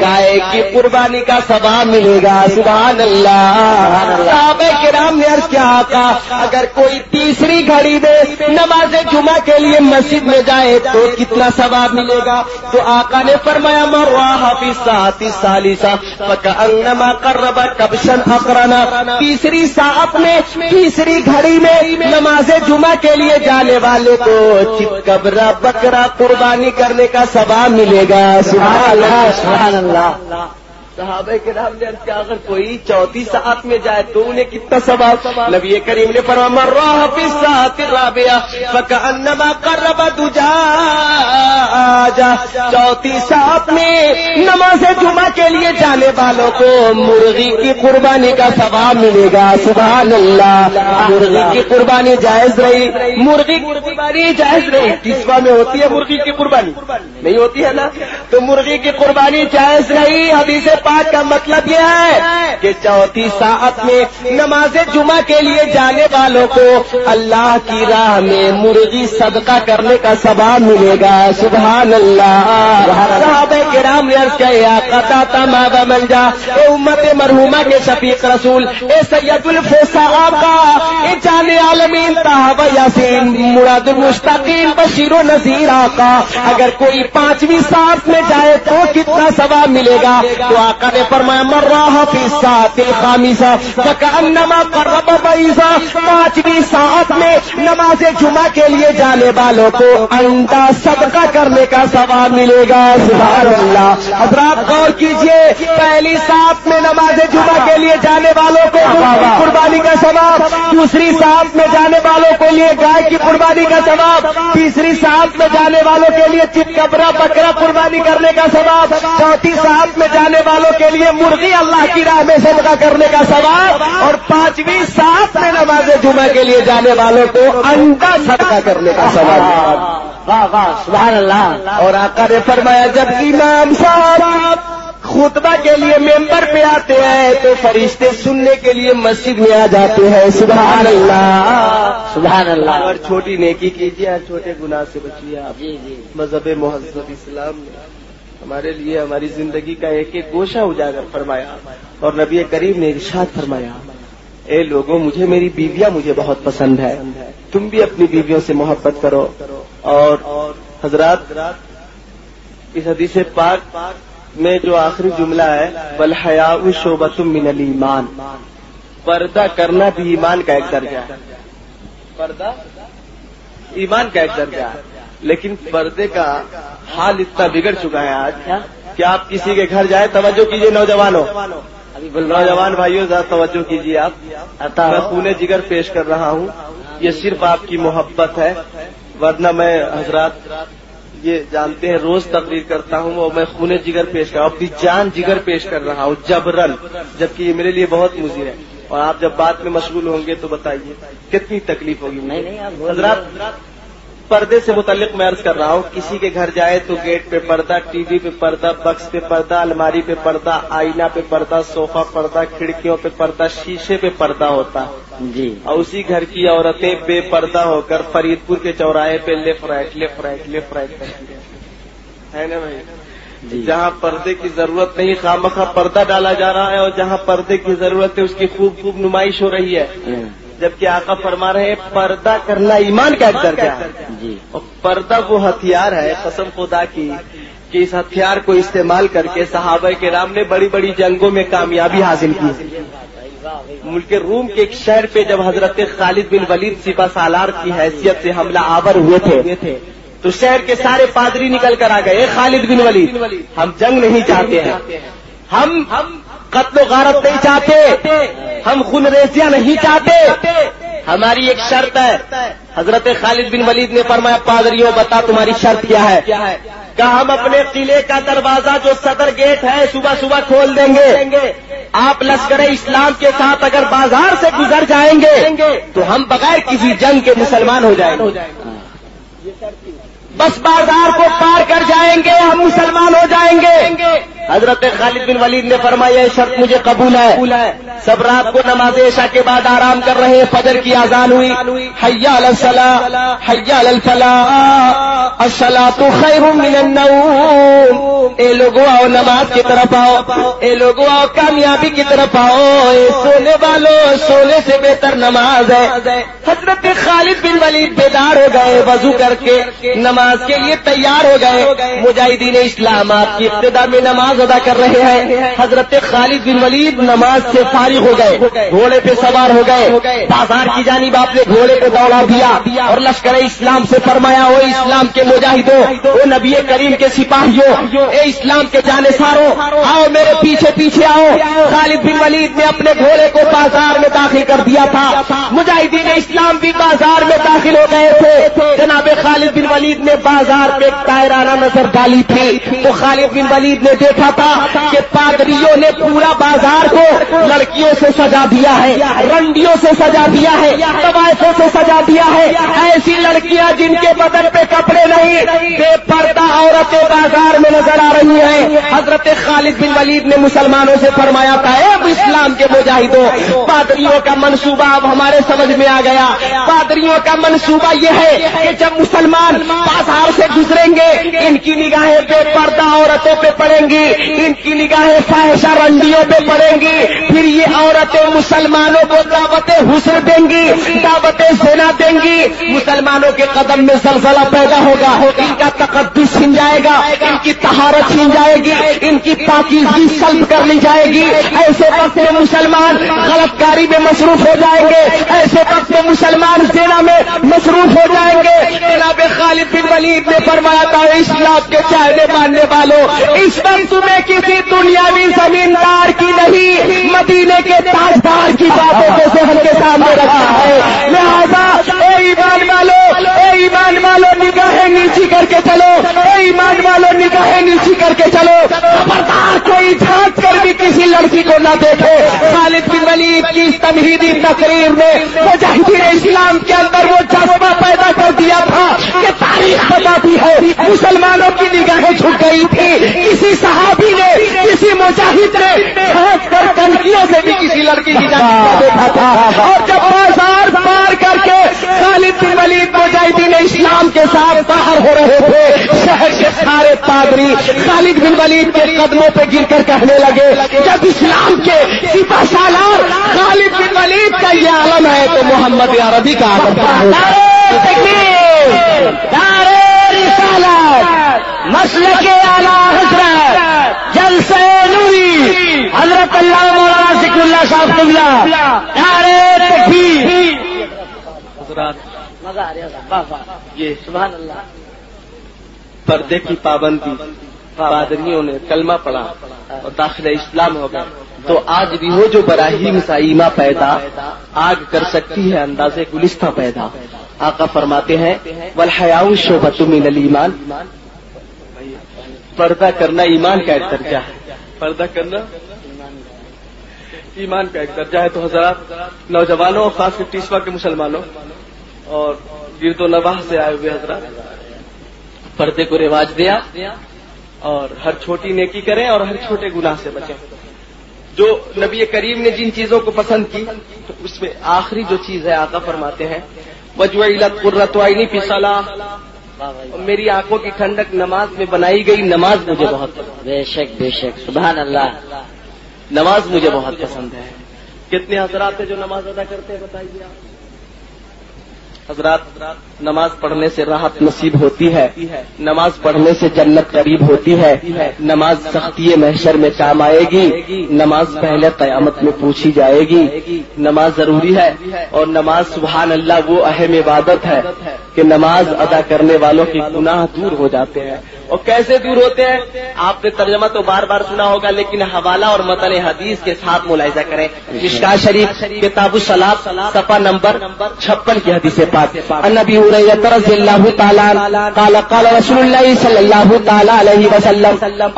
گائے کی قربانی کا ثواب ملے گا۔ سبحان اللہ۔ صحابہ کرام نے عرض کیا آقا اگر کوئی تیسری گھڑی میں نماز جمعہ کے لیے مسجد میں جائے تو کتنا ثواب ملے گا؟ تو آقا نے فرمایا من راح فی الساعۃ الثالثہ فکأنما قرب کبشا اقرنا، تیسری ساعت میں، تیسری گھڑی میں نماز جمعہ کے لیے جانے والے کو چتکبرا بکرا قربانی کرنے کا ثواب ملے گا۔ سبحان اللہ، سبحان اللہ۔ صحابہ کرام نے کیا اگر کوئی چوتھی ساعت میں جائے تو انہیں کتنا ثواب؟ نبی کریم نے فرمایا من راح فی الساعۃ الرابعہ فکأنما قرب دجاجہ، چوتھی ساعت میں نماز جمعہ کے لیے جانے والوں کو مرغی کی قربانی کا ثواب ملے گا۔ سبحان اللہ۔ مرغی کی قربانی جائز رہی، مرغی کی قربانی جائز رہی، کسوہ میں ہوتی ہے مرغی کی قربانی؟ نہیں ہوتی ہے نا، تو مرغی کی قربانی جائز رہی۔ حدیث پاک کا مطلب یہ ہے کہ چوتھی ساعت میں نماز جمعہ کے لیے جانے والوں کو اللہ کی راہ میں مرغی صدقہ کرنے کا ثواب ملے گا۔ سبحان اللہ۔ صحابہ کرام نے عرض کیا یا قطعہ ماذا منجا، اے امت مرحومہ کے شفیق رسول، اے سید الفسا آقا، اے جان عالمین طہ یاسین مراد المشتاقین بشیر و نذیر آقا، اگر کوئی پانچویں ساعت میں جائے تو کتنا ثواب ملے گا؟ تو آقا نے فرمایا من راح فی الساعۃ الخامسہ فکأنما قرب بیضا، پانچویں ساعت میں نماز جمعہ کے لیے جانے والوں کو انڈا صدقہ کرنے کا ثواب ملے گا۔ سبحان اللہ۔ حضرات غور کیجئے، پہلی ساعت میں نماز جمعہ کے لیے جانے والوں کو قربانی کا ثواب، دوسری ساعت میں جانے والوں کے لیے گائے کی قربانی کا ثواب، تیسری ساعت میں جانے والوں کے لیے چتکبرا بکرا قربانی کرنے کا ثواب، چوتھی ساعت میں جانے والوں کے لیے مرغی اللہ کی راہ میں صدقہ کرنے کا ثواب، اور پانچویں ساعت میں نماز جمعہ کے لیے جانے والوں کو انڈا صدقہ کرنے کا ثواب۔ واہ واہ، سبحان اللہ۔ اور آقا نے فرمایا جب امام صاحب خطبہ کے لیے ممبر پہ آتے ہیں تو فرشتے سننے کے لیے مسجد میں آ جاتے ہیں۔ سبحان اللہ، سبحان اللہ۔ اور چھوٹی نیکی کیجیے، چھوٹے گناہ سے بچیے آپ۔ مذہب مہذب اسلام نے ہمارے لیے ہماری زندگی کا ایک ایک گوشہ اجاگر فرمایا، اور نبی کریم نے ارشاد فرمایا اے لوگوں مجھے میری بیویاں مجھے بہت پسند ہے، تم بھی اپنی بیویوں سے محبت کرو۔ اور حضرات اس حدیث پاک میں جو آخری جملہ ہے والحیاء شعبۃ من الایمان، پردہ کرنا بھی ایمان کا ایک درجہ ہے، پردہ ایمان کا ایک درجہ ہے، لیکن پردے کا حال اتنا بگڑ چکا ہے آج کہ آپ کسی کے گھر جائیں، توجہ کیجئے نوجوانوں، نوجوان بھائیوں ذرا توجہ کیجئے آپ، میں خون جگر پیش کر رہا ہوں، یہ صرف آپ کی محبت ہے، ورنہ میں حضرات یہ جانتے ہیں روز تقریر کرتا ہوں اور میں خون جگر پیش کر اپنی جان جگر پیش کر رہا ہوں جبرن، جبکہ یہ میرے لیے بہت مضر ہے، اور آپ جب بات میں مشغول ہوں گے تو بتائیے کتنی تکلیف ہوگی۔ حضرات پردے سے متعلق میں عرض کر رہا ہوں، کسی کے گھر جائے تو گیٹ پہ پردہ، ٹی وی پہ پردہ، بکس پہ پردہ، الماری پہ پردہ، آئینہ پہ پردہ، صوفہ پردہ، کھڑکیوں پہ پردہ، شیشے پہ پردہ ہوتا جی، اور اسی گھر کی عورتیں بے پردہ ہو کر فرید پور کے چوراہے پہ لیفٹ رائٹ ہے نا بھائی، جہاں پردے کی ضرورت نہیں خواہ مخواہ پردہ ڈالا جا رہا ہے، اور جہاں پردے کی ضرورت ہے اس کی خوب نمائش ہو رہی ہے، جبکہ آقا فرما رہے ہیں پردہ کرنا ایمان کا ایک درجہ ہے، اور پردہ وہ ہتھیار ہے قسم خدا کی کہ اس ہتھیار کو استعمال کر کے صحابہ کرام نے بڑی بڑی جنگوں میں کامیابی حاصل کی۔ ملک روم کے ایک شہر پہ جب حضرت خالد بن ولید سپہ سالار کی حیثیت سے حملہ آور ہوئے تھے تو شہر کے سارے پادری نکل کر آ گئے، خالد بن ولید ہم جنگ نہیں چاہتے ہیں، ہم قتل و غارت نہیں چاہتے، ہم خون ریزیاں نہیں چاہتے، ہماری ایک شرط ہے۔ حضرت خالد بن ولید نے فرمایا پادریوں بتا تمہاری شرط کیا ہے؟ کہا ہم اپنے قلعے کا دروازہ جو صدر گیٹ ہے صبح صبح کھول دیں گے، آپ لشکر اسلام کے ساتھ اگر بازار سے گزر جائیں گے تو ہم بغیر کسی جنگ کے مسلمان ہو جائیں گے، بس بازار کو پار کر جائیں گے ہم مسلمان ہو جائیں گے۔ حضرت خالد بن ولید نے فرمایا یہ شرط مجھے قبول ہے۔ سب رات کو نماز عشاء کے بعد آرام کر رہے، فجر کی اذان ہوئی، حی علی الصلاۃ حی علی الفلاح الصلاۃ خیر من النوم، اے لوگوں آؤ نماز کی طرف آؤ، اے لوگوں آؤ کامیابی کی طرف آؤ، اے سونے والوں سونے سے بہتر نماز ہے۔ حضرت خالد بن ولید بیدار ہو گئے، وضو کر کے نماز کے لیے تیار ہو گئے۔ مجاہدین اسلام آپ کی ابتدا میں نماز ادا کر رہے ہیں۔ حضرت خالد بن ولید نماز سے فارغ ہو گئے، گھوڑے پہ سوار ہو گئے، بازار کی جانب آپ نے گھوڑے کو دوڑا دیا اور لشکر اسلام سے فرمایا او اسلام کے مجاہدوں، او نبی کریم کے سپاہیوں، اے اسلام کے جانثاروں، آؤ میرے پیچھے پیچھے آؤ۔ خالد بن ولید نے اپنے گھوڑے کو بازار میں داخل کر دیا تھا، مجاہدین اسلام بھی بازار میں داخل ہو گئے تھے۔ جناب خالد بن ولید نے بازار پہ تائرانہ نظر ڈالی تھی تو خالد بن ولید نے دیکھا تھا کہ پادریوں نے پورا بازار کو لڑکیوں سے سجا دیا ہے، رنڈیوں سے سجا دیا ہے، طوائفوں سے سجا دیا ہے، ایسی لڑکیاں جن کے بدن پہ کپڑے نہیں، بے پردہ عورتیں بازار میں نظر آ رہی ہیں۔ حضرت خالد بن ولید نے مسلمانوں سے فرمایا تھا اے اسلام کے مجاہدوں، پادریوں کا منصوبہ اب ہمارے سمجھ میں آ گیا۔ پادریوں کا منصوبہ یہ ہے کہ جب مسلمان بازار سے گزریں گے ان کی نگاہیں بے پردہ عورتوں پہ پڑیں گی، ان کی نگاہیں فاحشہ رنڈیوں پہ پڑیں گی، پھر یہ عورتیں مسلمانوں کو دعوت حسن دیں گی، دعوت زنا دیں گی، مسلمانوں کے قدم میں زلزلہ پیدا ہوگا، ان کا تقدس چھن جائے گا، ان کی طہارت چھن جائے گی، ان کی پاکیزگی سلب کر لی جائے گی۔ ایسے وقت میں مسلمان غلط کاری میں مصروف ہو جائیں گے، ایسے وقت میں مسلمان زنا میں مصروف ہو جائیں گے۔ جناب خالد بن ولید نے فرمایا تھا اسلام کے چاہنے ماننے والوں، اس وقت تمہیں کسی دنیاوی زمیندار کی نہیں مدینے کے تاجدار کی باتوں کو ذہن کے سامنے رکھا ہے، لہذا اے ایمان والو نگاہیں نیچی کر کے چلو، اے ایمان والو نگاہیں نیچی کر کے چلو، خبردار کوئی جھانک کر بھی کسی لڑکی کو نہ دیکھے۔ خالد بن ولید کی اس تمہیدی تقریر میں مجاہدین اسلام کے اندر وہ جذبہ پیدا کر دیا تھا کہ تاریخ بتاتی ہے مسلمانوں کی نگاہیں جھک گئی تھی، کسی صحابی نے کسی مجاہد نے ہاتھ کر کنکیوں سے بھی کسی لڑکی کی جانب دیکھا تھا، اور جب بازار پار کر کے خالد بن ولید مجاہدین اسلام کے ساتھ باہر ہو رہے تھے، شہر کے سارے پادری خالد بن ولید کے قدموں پہ گر کر کہنے لگے جب اسلام کے سپہ سالار خالد بن ولید کا یہ عالم ہے تو محمد عربی کا عالم مسلک اعلیٰ حضرت جلسہ نوری حضرت اللہ مولانا ذکر اللہ صاحب قبلہ نعرہ تکبیر۔ یہ سبحان اللہ، پردے کی پابندی، پادریوں نے کلمہ پڑھا اور داخل اسلام ہو گئے، تو آج بھی وہ جو براہیم سائمہ پیدا آگ کر سکتی ہے اندازے گلستہ پیدا۔ آقا فرماتے ہیں والحیاء شعبۃ من الایمان، پردہ کرنا ایمان کا ایک درجہ ہے، پردہ کرنا ایمان کا ایک درجہ ہے۔ تو حضرات نوجوانوں اور خاص 50واں کے مسلمانوں اور گرد و نواح سے آئے ہوئے حضرات، پردے کو رواج دیا اور ہر چھوٹی نیکی کریں اور ہر چھوٹے گناہ سے بچیں۔ جو نبی کریم نے جن چیزوں کو پسند کی تو اس میں آخری جو چیز ہے آقا فرماتے ہیں وجعلت قرۃ عینی فی الصلاۃ، میری آنکھوں کی ٹھنڈک نماز میں بنائی گئی، نماز مجھے بہت پسند، بے شک بے شک، سبحان اللہ، نماز مجھے بہت پسند ہے۔ کتنے حضرات ہیں جو نماز ادا کرتے ہیں بتائیے آپ؟ حضرات نماز پڑھنے سے راحت نصیب ہوتی ہے، نماز پڑھنے سے جنت قریب ہوتی ہے، نماز سختی محشر میں کام آئے گی، نماز پہلے قیامت میں پوچھی جائے گی، نماز ضروری ہے، اور نماز سبحان اللہ وہ اہم عبادت ہے کہ نماز ادا کرنے والوں کے گناہ دور ہو جاتے ہیں. اور کیسے دور ہوتے ہیں؟ آپ نے ترجمہ تو بار بار سنا ہوگا، لیکن حوالہ اور متن حدیث کے ساتھ ملاحظہ کریں. مشکات شریف کتاب الصلاۃ صفحہ نمبر 56 کی حدیث پاک. عن ابی ہریرہ رضی اللہ تعالی قال قال رسول اللہ صلی اللہ تعالی علیہ وسلم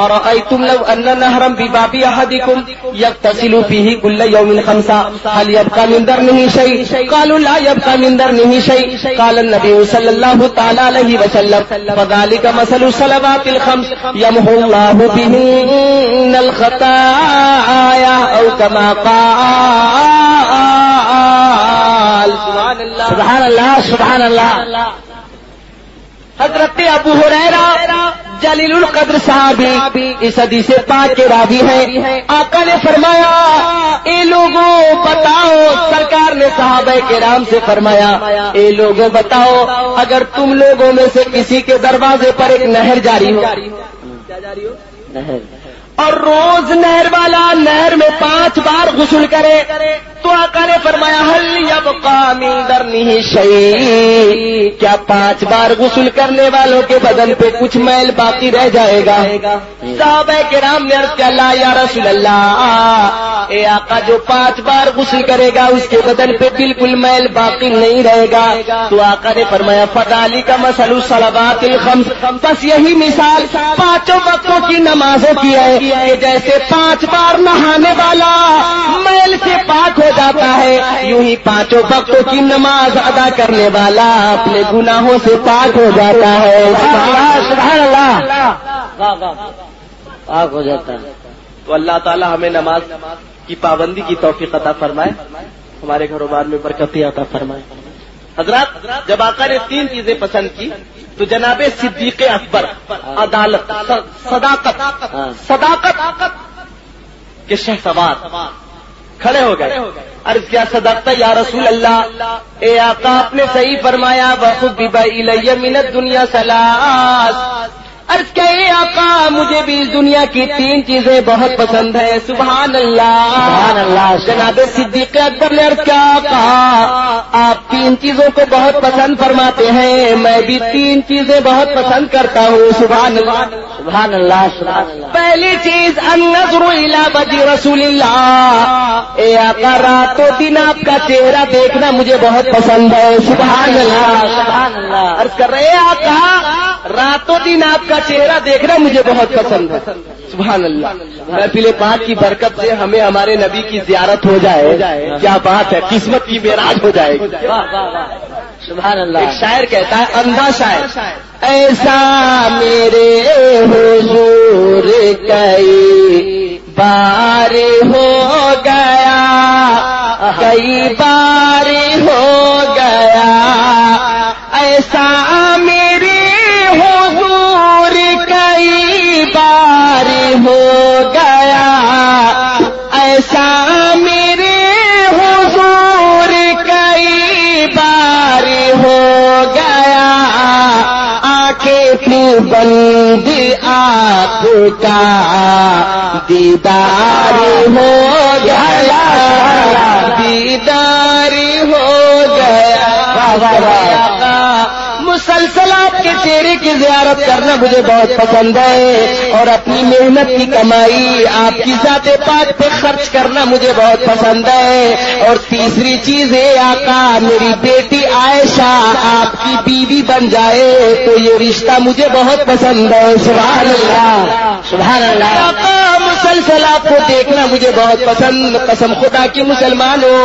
ارأیتم لو ان نهرا بباب احدکم یغتسل فیہ کل یوم خمسا هل يبقى من درنه شیء؟ قالوا لا يبقى من درنه شیء. قال النبی صلی اللہ تعالی علیہ وسلم فذلك مثل الصلوات الخمس يمحو الله بهن الخطايا او كما قال. سبحان اللہ سبحان اللہ. حضرت ابو ہریرہ جلیل القدر صحابی اس حدیث پاک کے راوی ہیں. آقا نے فرمایا اے لوگوں بتاؤ، سرکار نے صحابہ کرام سے فرمایا اے لوگوں بتاؤ، اگر تم لوگوں میں سے کسی کے دروازے پر ایک نہر جاری ہو، کیا جاری ہو؟ نہر. اور روز نہر والا نہر میں 5 بار غسل کرے تو آقا نے فرمایا هل يبقى من درنه شيء؟ کیا 5 بار غسل کرنے والوں کے بدن پہ کچھ میل باقی رہ جائے گا؟ صحابہ کرام نے عرض کیا لا یا رسول اللہ، اے آقا جو 5 بار غسل کرے گا اس کے بدن پہ بالکل میل باقی نہیں رہے گا. تو آقا نے فرمایا فذلك مثل الصلوات الخمس، بس یہی مثال 5 وقتوں کی نمازوں کی ہے کہ جیسے 5 بار نہانے والا میل سے پاک ہو جاتا ہے، یوں ہی 5 وقتوں کی نماز ادا کرنے والا اپنے گناہوں سے پاک ہو جاتا ہے. سبحان اللہ. پاک ہو جاتا ہے. تو اللہ تعالی ہمیں نماز کی پابندی کی توفیق عطا فرمائے، ہمارے گھروبار میں برکتیں عطا فرمائے. حضرات جب آقا نے 3 چیزیں پسند کی تو جناب صدیق اکبر عدالت، صداقت کے شہسوار کھڑے ہو گئے. عرض کیا صدقت یا رسول اللہ، اے آقا آپ نے صحیح فرمایا وحبب الی من الدنیا ثلاث. عرض کیا اے آقا مجھے بھی اس دنیا کی 3 چیزیں بہت پسند ہیں. سبحان اللہ سبحان اللہ. جناب صدیق اکبر نے عرض کیا آقا آپ 3 چیزوں کو بہت پسند فرماتے ہیں، میں بھی 3 چیزیں بہت پسند کرتا ہوں. سبحان اللہ سبحان اللہ سبحان اللہ. پہلی چیز النظر الی وجه رسول اللہ، اے آقا رات و دن آپ کا چہرہ دیکھنا مجھے بہت پسند ہے. سبحان اللہ سبحان اللہ. عرض کر رہے آقا رات و دن آپ کا چہرہ دیکھنا مجھے بہت پسند ہے. سبحان اللہ. محفل پاک کی برکت سے ہمیں ہمارے نبی کی زیارت ہو جائے، کیا بات ہے، قسمت کی معراج ہو جائے گی. سبحان اللہ. ایک شاعر کہتا ہے، اندھا شاعر، ایسا میرے حضور کئی بار ہو گیا، کئی بار ہو گیا، ایسا میرے حضور کئی بار ہو گیا، ایسا میرے حضور کئی بار ہو گیا، آنکھیں تھی بند آپ کا دیدار ہو گیا، دیدار ہو گیا. مسلسل آپ کے چہرے کی زیارت کرنا مجھے بہت پسند ہے، اور اپنی محنت کی کمائی آپ کی ذات پاک پہ خرچ کرنا مجھے بہت پسند ہے. اور تیسری چیز ہے آقا میری بیٹی عائشہ آپ کی بیوی بن جائے تو یہ رشتہ مجھے بہت پسند ہے. سبحان اللہ سبحان اللہ. آقا مسلسل آپ کو دیکھنا مجھے بہت پسند. قسم خدا کی مسلمانوں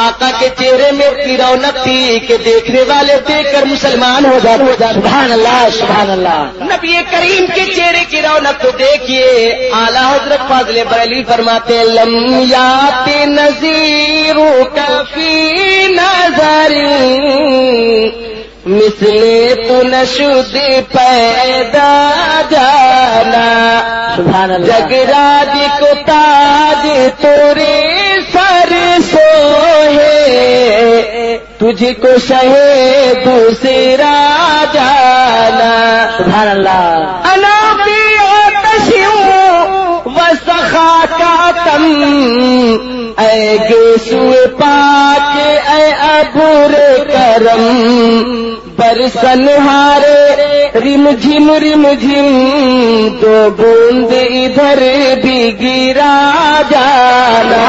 آقا کے چہرے میں اتنی رونق تھی کہ دیکھنے والے دیکھ کر مسلمان ہو جاتے. سبحان اللہ سبحان اللہ. نبی کریم کے چہرے کی رونق تو دیکھیے. اعلیٰ حضرت فاضل بریلوی فرماتے لم یات نذیر فی نظر مثل تو نشد پیدا جانا. سبحان اللہ. جگراج کو تاج تورے سر سوہے تجھ کو شہے دوسرا جانا. سبحان اللہ. انا فی آتشوں وسخا کا تم اے گیسو پاک اے ابور کرم برسن ہارے رم جھم دو بوند ادھر بھی گرا جانا.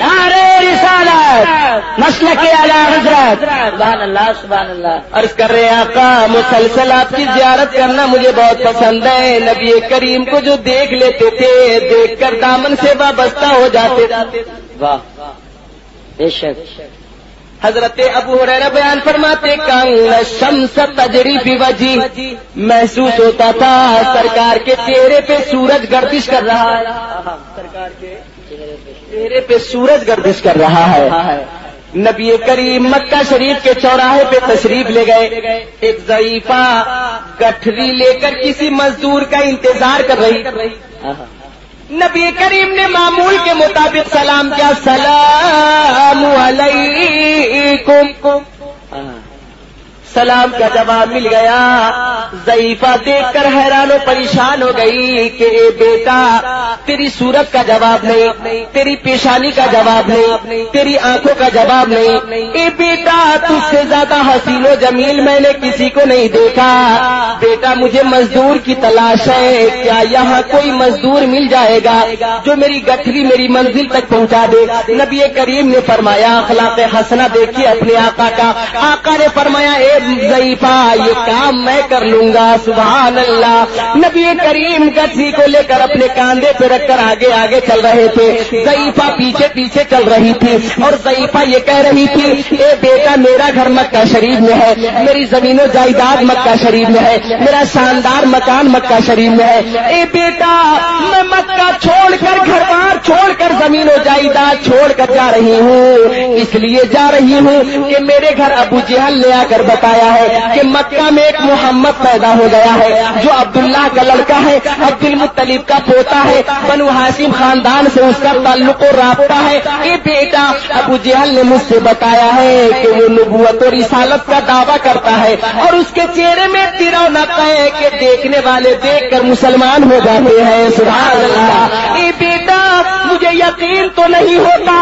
نعرہ رسالت مسلک اعلی حضرت. سبحان اللہ سبحان اللہ. عرض کر رہے آقا مسلسل آپ کی زیارت کرنا مجھے بہت پسند ہے. نبی کریم کو جو دیکھ لیتے تھے دیکھ کر دامن سے وابستہ ہو جاتے. واہ بے شک. حضرت ابو ہریرہ بیان فرماتے کان شمس تجری فی وجی، محسوس ہوتا تھا سرکار کے چہرے پہ سورج گردش کر رہا ہے. سرکار کے چہرے پہ سورج گردش کر رہا ہے. نبی کریم مکہ شریف کے چوراہے پہ تشریف لے گئے. ایک ضعیفہ گٹھری لے کر کسی مزدور کا انتظار کر رہی. نبی کریم نے معمول کے مطابق سلام کیا، السلام علیکم. سلام کا جواب مل گیا. ضعیفہ دیکھ کر حیران و پریشان ہو گئی کہ اے بیٹا تیری صورت کا جواب نہیں، تیری پیشانی کا جواب نہیں، تیری آنکھوں کا جواب نہیں. اے بیٹا تجھ سے زیادہ حسین و جمیل میں نے کسی کو نہیں دیکھا. بیٹا مجھے مزدور کی تلاش ہے، کیا یہاں کوئی مزدور مل جائے گا جو میری گٹھری میری منزل تک پہنچا دے؟ نبی کریم نے فرمایا اخلاق حسنہ دیکھیے اپنے آقا کا. آقا نے فرمایا اے ضعیفہ یہ کام میں کر لوں گا. سبحان اللہ. نبی کریم گٹھری کو لے کر اپنے کاندھے پہ رکھ کر آگے آگے چل رہے تھے. ضعیفہ پیچھے پیچھے چل رہی تھی اور ضعیفہ یہ کہہ رہی تھی اے بیٹا میرا گھر مکہ شریف میں ہے، میری زمین و جائیداد مکہ شریف میں ہے، میرا شاندار مکان مکہ شریف میں ہے. اے بیٹا میں مکہ چھوڑ کر گھر بار چھوڑ کر زمین و جائیداد چھوڑ کر جا رہی ہوں، اس لیے جا رہی ہوں کہ میرے گھر ابو جہل نے آ کر بتایا ہے کہ مکہ میں ایک محمد پیدا ہو گیا ہے جو عبداللہ کا لڑکا ہے، عبد المطلب کا پوتا ہے، بنو ہاشم خاندان سے اس کا تعلق و رابطہ ہے. اے بیٹا ابو جہل نے مجھ سے بتایا ہے کہ وہ نبوت اور رسالت کا دعویٰ کرتا ہے اور اس کے چہرے میں رونق ہے کہ دیکھنے والے دیکھ کر مسلمان ہو جاتے ہیں. سبحان اللہ. اے بیٹا مجھے یقین تو نہیں ہوتا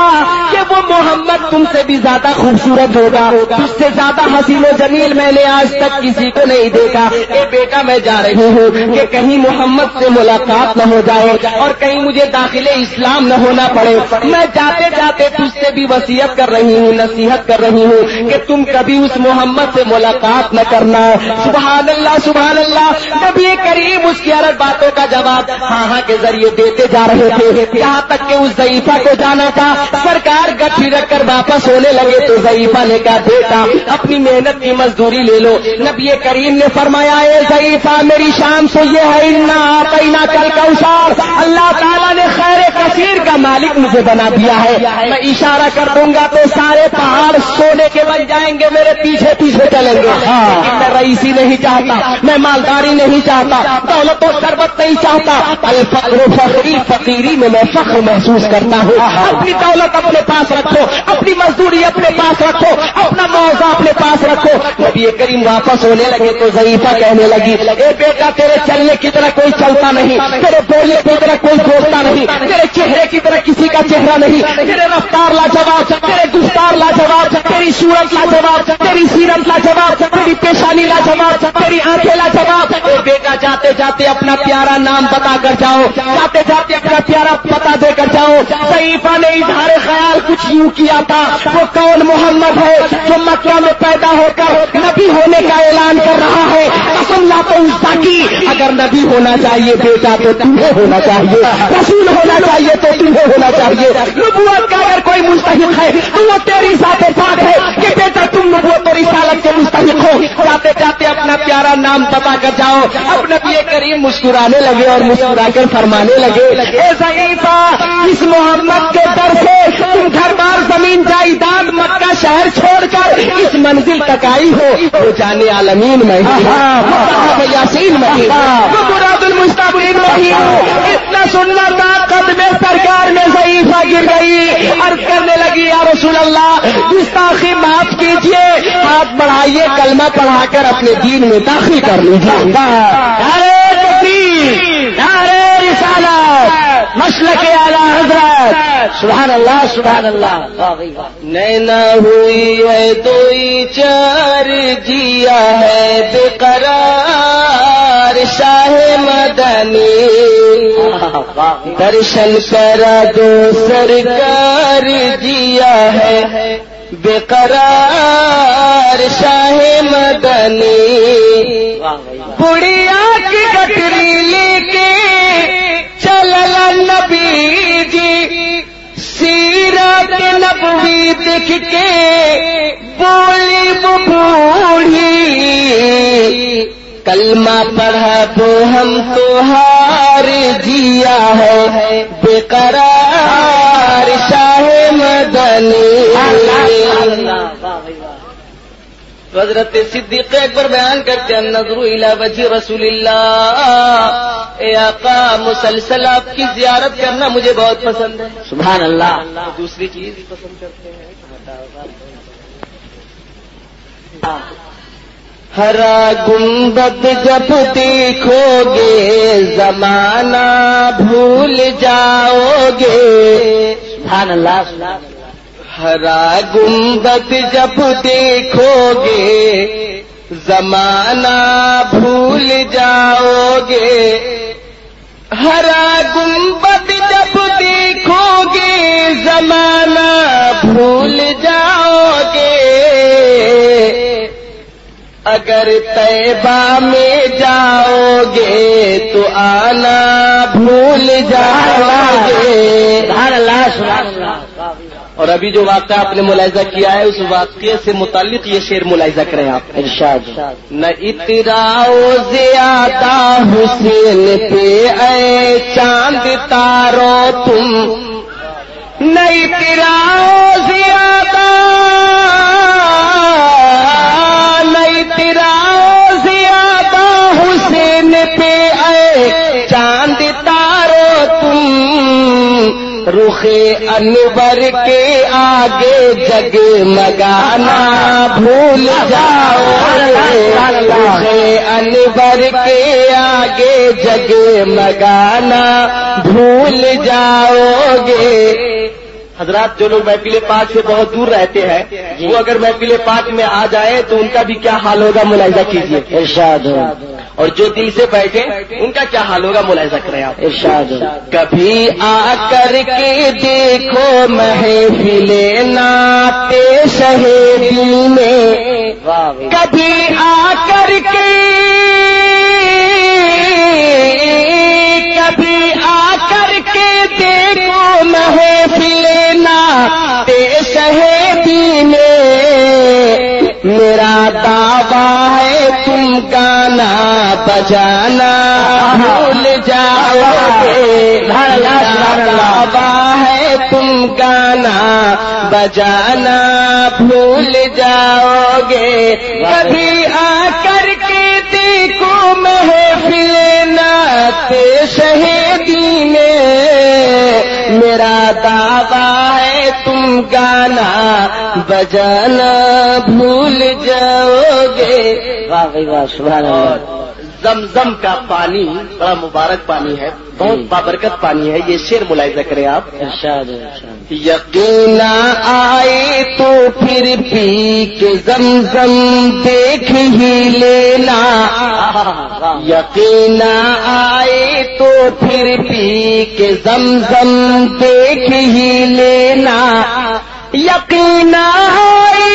کہ وہ محمد تم سے بھی زیادہ خوبصورت ہوگا، تجھ سے زیادہ حسین و جمیل میں نے آج تک کسی کو نہیں دیکھا. اے بیٹا میں جا رہی ہوں کہ کہیں محمد سے ملاقات نہ ہو جائے اور کہیں مجھے داخل اسلام نہ ہونا پڑے. میں جاتے جاتے تجھ سے بھی وصیت کر رہی ہوں، نصیحت کر رہی ہوں کہ تم کبھی اس محمد سے ملاقات نہ کرنا. سبحان اللہ سبحان اللہ. نبی کریم اس کی ہر باتوں کا جواب ہاں کے ذریعے دیتے جا رہے تھے یہاں تک کہ اس ضعیفہ کو جانا تھا. سرکار گٹھی رکھ کر واپس ہونے لگے تو ضعیفہ نے کہا بیٹا اپنی محنت کی مزدوری لے لو. نبی کریم نے فرمایا اے ضعیفہ میری شان سے یہ ہے انا اعطینا کل کوثر، اللہ تعالیٰ نے خیر کثیر کا مالک مجھے بنا دیا ہے. میں اشارہ کر دوں گا تو سارے پہاڑ سونے کے بن جائیں گے، میرے پیچھے پیچھے چلیں گے. میں رئیسی نہیں چاہتا، میں مالداری نہیں چاہتا، دولت و ثروت نہیں چاہتا. الفقر فقری فقیری میں فخر محسوس کرتا ہوں. اپنی دولت اپنے پاس رکھو، اپنی مزدوری اپنے پاس رکھو، اپنا معاوضہ اپنے پاس رکھو. نبی کریم واپس ہونے لگے تو ضعیفہ کہنے لگی اے بیٹا تیرے چلنے کی طرح کوئی چلتا نہیں، تیرے بولنے کی طرح کوئی بولتا نہیں، تیرے چہرے کی طرح کسی کا چہرہ نہیں، تیرے رفتار لاجواب، تیرے گفتار لاجواب، تیری صورت لاجواب، تیری سیرت لاجواب، تیری پیشانی لاجواب، تیری آنکھیں لاجواب. اے بیٹا جاتے جاتے اپنا پیارا نام بتا کر جاؤ، جاتے جاتے اپنا پیارا پتا دے کر جاؤ. ضعیفہ نے اظہار خیال کچھ یوں کیا تھا وہ کون محمد ہے جو مکہ میں پیدا ہو کر نبی ہونے کا اعلان کر رہا ہے. قسم لا تو اس کی اگر نبی ہونا چاہیے بیٹا تو تمہیں ہونا چاہیے، رسول ہونا چاہیے تو تمہیں ہونا چاہیے. نبوت کا اگر کوئی مستحق ہے تو وہ تیری ذات پاک ہے کہ بیٹا تم نبوت اور رسالت کے مستحق ہو. جاتے جاتے اپنا پیارا نام بتا کر جاؤ. اب نبی کریم مسکرانے لگے اور مسکرا کر فرمانے لگے اے ضعیفہ اس محمد کے در سے تم گھر بار زمین جائیداد مکہ شہر چھوڑ کر اس منزل تک آئی ہو وہ جانے عالمین میں یاسین میں مراد المستقبلین میں. اتنا سننا تھا قدم سرکار میں ضعیفہ گر گئی. عرض کرنے لگی یا رسول اللہ گستاخی معاف کیجیے، ہاتھ بڑھائیے، کلمہ پڑھا کر اپنے دین میں داخل کر لیجیے. نعرہ تکبیر، نعرہ رسالت، مسلک اعلی حضرت. سبحان اللہ سبحان اللہ. نینا ہوئی ہے دوئی چار جیا ہے بے قرار شاہ مدنی درشن کرا دو سرکار جیا ہے بے قرار شاہ مدنی بڑھیا کی گٹری لے کے چلل نبی جی سیرت نبوی دیکھ کے بولی وہ بوڑھی کلمہ پڑھا تو ہم تو ہار جیا ہے بے قرار شاہ مدنی. حضرت صدیق اکبر بیان کرتے ہیں نظر الی وجہ رسول اللہ، اے آقا مسلسل آپ کی زیارت کرنا مجھے بہت پسند ہے. سبحان اللہ. دوسری چیز پسند کرتے ہیں ہرا گنبد جب دیکھو گے زمانہ بھول جاؤ گے. سبحان اللہ. ہرا گنبد جب دیکھو گے زمانہ بھول جاؤ گے. ہرا گنبد جب دیکھو گے زمانہ بھول جاؤ گے. اگر طیبہ میں جاؤ گے تو آنا بھول جاؤ گے. سبحان اللہ سبحان اللہ. اور ابھی جو واقعہ آپ نے ملاحظہ کیا ہے اس واقعے سے متعلق یہ شعر ملاحظہ کریں آپ. ارشاد. نہ اتراؤ زیادہ حسین پہ اے چاند تارو تم، نہ اتراؤ زیادہ، نہ اتراؤ زیادہ حسین پہ اے چاند تارو تم، رخ انور کے آگے جگمگانا بھول جاؤ گے. رخ انور کے آگے جگمگانا بھول جاؤ گے. حضرات جو لوگ محفل پاک سے بہت دور رہتے ہیں وہ اگر محفل پاک میں آ جائے تو ان کا بھی کیا حال ہوگا ملاحظہ کیجیے. ارشاد. اور جو دل سے بیٹھے ان کا کیا حال ہوگا ملاحظہ کریں آپ. ارشاد. کبھی آ کر کے دیکھو محفل نعت شہید میں، کبھی آ کر کے، کبھی آ کر کے دیکھو محفل نعت شہیدی میں. میرا دعویٰ ہے تم گانا بجانا بھول جاؤ گے. میرا دعویٰ ہے تم گانا بجانا بھول جاؤ گے. کبھی آ کر کے دیکھو محفل نعت شہیدی میں. میرا دعویٰ ہے تم گانا بجانا بھول جاؤ گے. واقعی واہ سبحان اللہ. زمزم کا پانی بڑا مبارک پانی ہے، بہت بابرکت پانی ہے. یہ شعر ملاحظہ کریں آپ. ارشاد. یقینا آئے تو پھر پی کے زمزم دیکھ ہی لینا. یقینا آئے تو پھر پی کے زمزم دیکھ ہی لینا. یقینا آئے،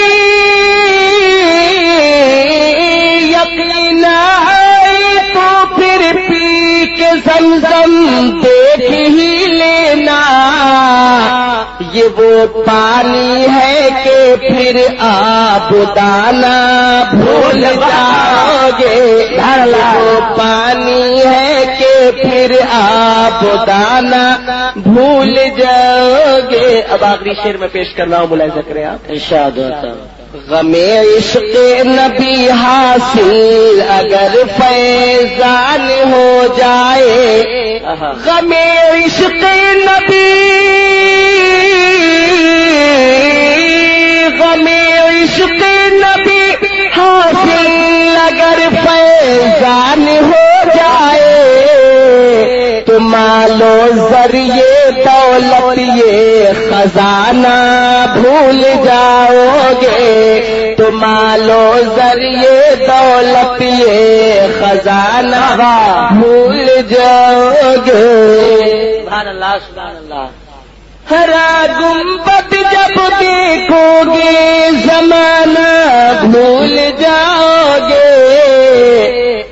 یقینا آئے تو پھر پی کے زمزم دیکھ ہی لینا. یہ وہ پانی ہے کہ پھر آپ دانا بھول جاؤ گے. وہ پانی ہے کہ پھر آپ دانا بھول جاؤ گے. اب آخری شعر میں پیش کرنا ہوں ملاحظہ کریں آپ. ارشاد ہوتا. غم عشق نبی حاصل اگر فیضان ہو جائے. غم عشق نبی، غم عشق نبی حاصل اگر فیضان ہو جائے تو مالو ذریعے دولت یہ خزانہ بھول جاؤ گے، تم مالو ذریعے دولت یہ خزانہ بھول جاؤ گے۔ سبحان اللہ سبحان اللہ۔ ہرا گنبد جب دیکھو گے زمانہ بھول جاؤ گے،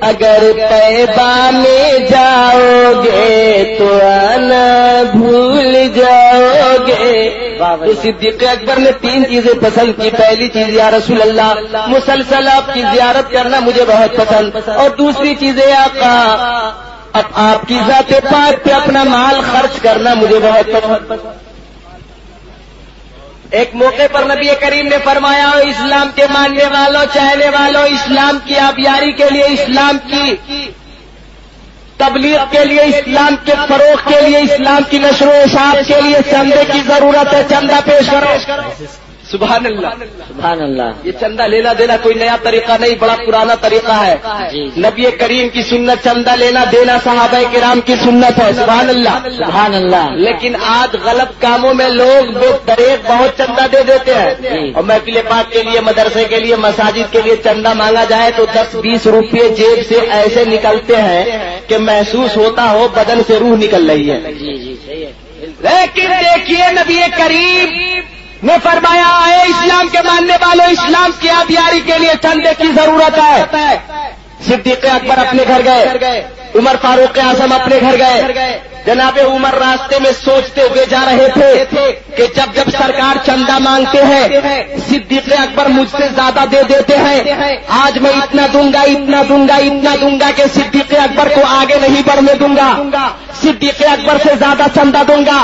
اگر طیبہ میں جاؤ گے تو آنا بھول جاؤ گے۔ تو صدیق اکبر نے 3 چیزیں پسند کی۔ پہلی چیز یا رسول اللہ مسلسل آپ کی زیارت کرنا مجھے بہت پسند، اور دوسری چیز آقا اب آپ کی ذات پاک پہ اپنا مال خرچ کرنا مجھے بہت پسند۔ ایک موقع پر نبی کریم نے فرمایا، اسلام کے ماننے والوں چاہنے والوں، اسلام کی آبیاری کے لیے، اسلام کی تبلیغ کے لیے، اسلام کے فروغ کے لیے، اسلام کی نشر و اشاعت کے لیے چندے کی ضرورت ہے، چندہ پیش کرو۔ سبحان اللہ سبحان اللہ۔ یہ چندہ لینا دینا کوئی نیا طریقہ نہیں، بڑا پرانا طریقہ ہے۔ نبی کریم کی سنت چندہ لینا دینا صحابہ کرام کی سنت ہے۔ سبحان اللہ سبحان اللہ۔ لیکن آج غلط کاموں میں لوگ دریک بہت چندہ دے دیتے ہیں، اور محفل پاک کے لیے، مدرسے کے لیے، مساجد کے لیے چندہ مانگا جائے تو 10-20 روپے جیب سے ایسے نکلتے ہیں کہ محسوس ہوتا ہو بدن سے روح نکل رہی ہے۔ لیکن دیکھیے نبی کریم نے فرمایا ہے اسلام کے ماننے والوں، اسلام کی آبیاری کے لیے چندے کی ضرورت ہے۔ صدیق اکبر اپنے گھر گئے، عمر فاروق اعظم اپنے گھر گئے۔ جناب عمر راستے میں سوچتے ہوئے جا رہے تھے کہ جب جب سرکار چندہ مانگتے ہیں صدیق اکبر مجھ سے زیادہ دے دیتے ہیں، آج میں اتنا دوں گا اتنا دوں گا اتنا دوں گا کہ صدیق اکبر کو آگے نہیں بڑھنے دوں گا، صدیق اکبر سے زیادہ چندہ دوں گا،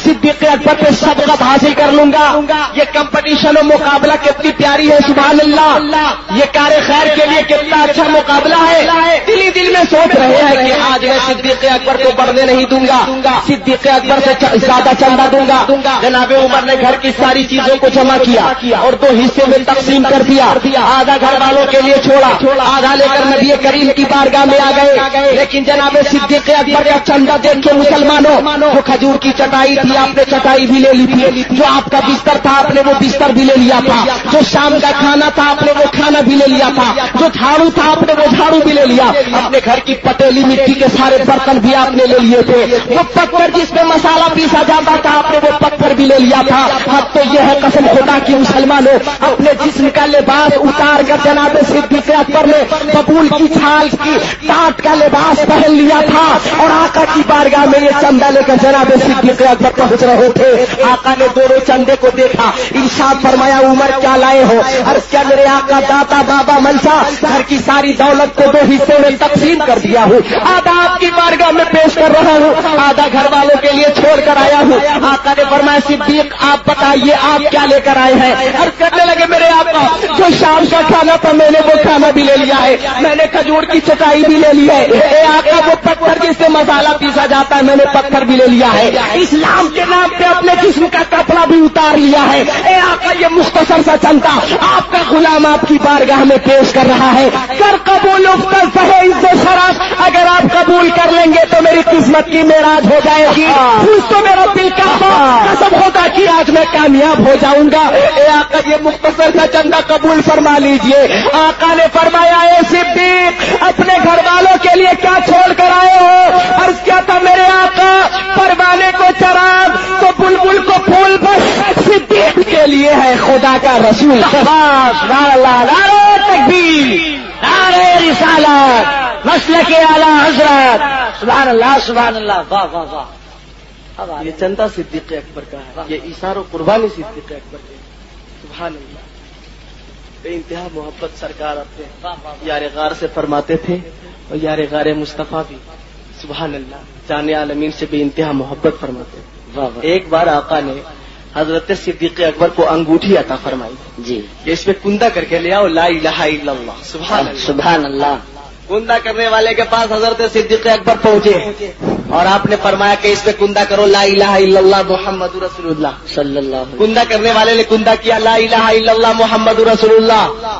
صدیق اکبر پہ سبقت حاصل کر لوں گا۔ یہ کمپٹیشن و مقابلہ کتنی پیاری ہے، سبحان اللہ، یہ کار خیر کے لیے کتنا اچھا مقابلہ ہے۔ دل ہی دل میں سوچ رہے ہیں کہ آج میں صدیق اکبر کو بڑھنے نہیں دوں گا، صدیق اکبر سے زیادہ چندہ دوں گا۔ جناب عمر نے گھر کی ساری چیزوں کو جمع کیا اور 2 حصے میں تقسیم کر دیا، آدھا گھر والوں کے لیے چھوڑا، آدھا لے کر نبی کریم کی بارگاہ میں آ گئے۔ لیکن جناب صدیق اکبر کا چندہ دیکھ کے مسلمانوں، جو کھجور کی چٹائی تھی آپ نے چٹائی بھی لے لی تھی، جو آپ کا بستر تھا آپ نے وہ بستر بھی لے لیا تھا، جو شام کا کھانا تھا آپ نے وہ کھانا بھی لے لیا تھا، جو جھاڑو تھا آپ نے وہ جھاڑو بھی لے لیا، اپنے گھر کی پتیلی مٹی کے سارے برتن بھی آپ نے لے لیے تھے، وہ پتھر جس میں مسالہ پیسا جاتا تھا آپ نے وہ پتھر بھی لے لیا تھا۔ اب تو یہ ہے قسم خدا کی مسلمانوں، اپنے جسم کا لباس اتار کر جناب صدیق اکبر نے ببول کی چھال کی ٹاٹ کا لباس پہن لیا تھا، اور آقا کی بارگاہ میں یہ چندہ لے کر جناب صدیق اکبر پہنچ رہے تھے۔ آقا نے دونوں چندے کو دیکھا، ارشاد فرمایا عمر کیا لائے ہو؟ عرض کیا میرے آقا داتا بابا منشا گھر کی ساری دولت کو 2 حصوں میں تقسیم کر دیا ہوں، آدھا آپ کی بارگاہ میں پیش کر رہا ہوں، آدھا گھر والوں کے لیے چھوڑ کر آیا ہوں۔ آقا نے فرمایا صدیق آپ بتائیے آپ کیا لے کر آئے ہیں؟ عرض کرنے لگے میرے آقا جو شام کا کھانا تھا میں نے وہ کھانا بھی لے لیا ہے، میں نے کھجور کی چٹائی بھی لے لی ہے، اے آقا وہ پتھر جس سے مسالہ پیسا جاتا ہے میں نے پتھر بھی لے لیا ہے، اسلام کے نام پہ اپنے جسم کا کپڑا بھی اتار لیا ہے، اے آقا یہ مختصر سا چندہ آپ کا غلام آپ کی بارگاہ میں پیش کر رہا ہے، کر قبول شرف، اگر آپ قبول کر لیں گے تو میری قسمت کی معراج ہو جائے گی، کچھ تو میرا دل کا قسم ہوتا کہ آج میں کامیاب ہو جاؤں گا۔ اے آقا یہ مختصر سا چندہ قبول فرما لیجئے۔ آقا نے فرمایا اے صدیق اپنے گھر والوں کے لیے کیا چھوڑ کر آئے ہو؟ عرض کیا تھا میرے آقا پروانے کو چراغ تو بلبل کو پھول، بس صدیق کے لیے ہے خدا کا رسول۔ سبحان اللہ، نعرہ تکبیر، نعرہ رسالت، مسلک اعلی حضرت، سبحان اللہ سبحان اللہ، واہ واہ واہ۔ یہ چندہ صدیق اکبر کا ہے، یہ ایثار و قربانی صدیق اکبر کی ہے، سبحان اللہ۔ بے انتہا محبت سرکار اپنے یار غار سے فرماتے تھے، اور یار غار مصطفیٰ بھی سبحان اللہ جان عالمین سے بے انتہا محبت فرماتے تھے۔ ایک بار آقا نے حضرت صدیق اکبر کو انگوٹھی عطا فرمائی جی، کہ اس میں کندہ کر کے لے آؤ لا الہ الا اللہ، سبحان اللہ سبحان اللہ۔ کندہ کرنے والے کے پاس حضرت صدیق اکبر پہنچے اور آپ نے فرمایا کہ اس پہ کندہ کرو لا الہ الا اللہ محمد رسول اللہ صلی اللہ علیہ وسلم۔ کندہ کرنے والے نے کندہ کیا لا الہ الا اللہ محمد رسول اللہ۔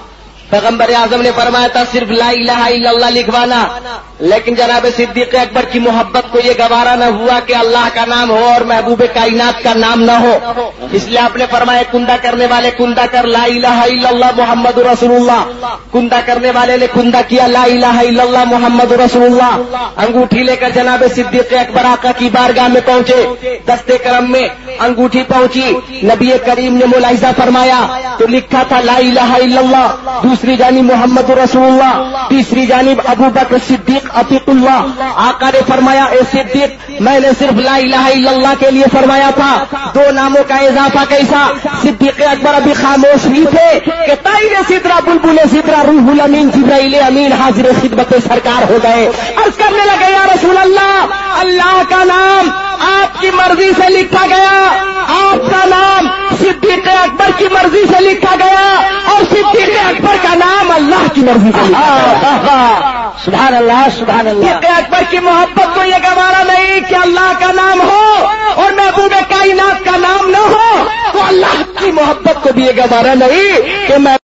پیغمبر اعظم نے فرمایا تھا صرف لا الہ الا اللہ لکھوانا، لیکن جناب صدیق اکبر کی محبت کو یہ گوارا نہ ہوا کہ اللہ کا نام ہو اور محبوب کائنات کا نام نہ ہو، اس لیے آپ نے فرمایا کندہ کرنے والے کندہ کر لا الہ الا اللہ محمد رسول اللہ، کندہ کرنے والے نے کندہ کیا لا الہ الا اللہ محمد رسول اللہ، انگوٹھی لے کر جناب صدیق اکبر آقا کی بارگاہ میں پہنچے، دستے کرم میں انگوٹھی پہنچی، نبی کریم نے ملاحظہ فرمایا تو لکھا تھا لا الہ الا اللہ، دوسری جانب محمد رسول اللہ، تیسری جانب ابو بکر صدیق عتیق اللہ۔ آقا نے فرمایا اے صدیق میں نے صرف لا الہ الا اللہ کے لیے فرمایا تھا، دو ناموں کا اضافہ کیسا؟ صدیق اکبر ابھی خاموش بھی تھے کہ طائر سدرہ بلبل سدرہ روح الامین جبرائیل امین حاضر خدمت سرکار ہو گئے، عرض کرنے لگے یا رسول اللہ، اللہ کا نام آپ کی مرضی سے لکھا گیا، آپ کا نام صدیق اکبر کی مرضی سے لکھا گیا اور صدیق اکبر کا نام اللہ کی مرضی سے لکھا گیا۔ سبحان اللہ سبحان اللہ۔ صدیق اکبر کی محبت کو یہ گوارا نہیں کہ اللہ کا نام ہو اور محبوب کائنات کا نام نہ ہو، تو اللہ کی محبت کو بھی یہ گوارا نہیں کہ میں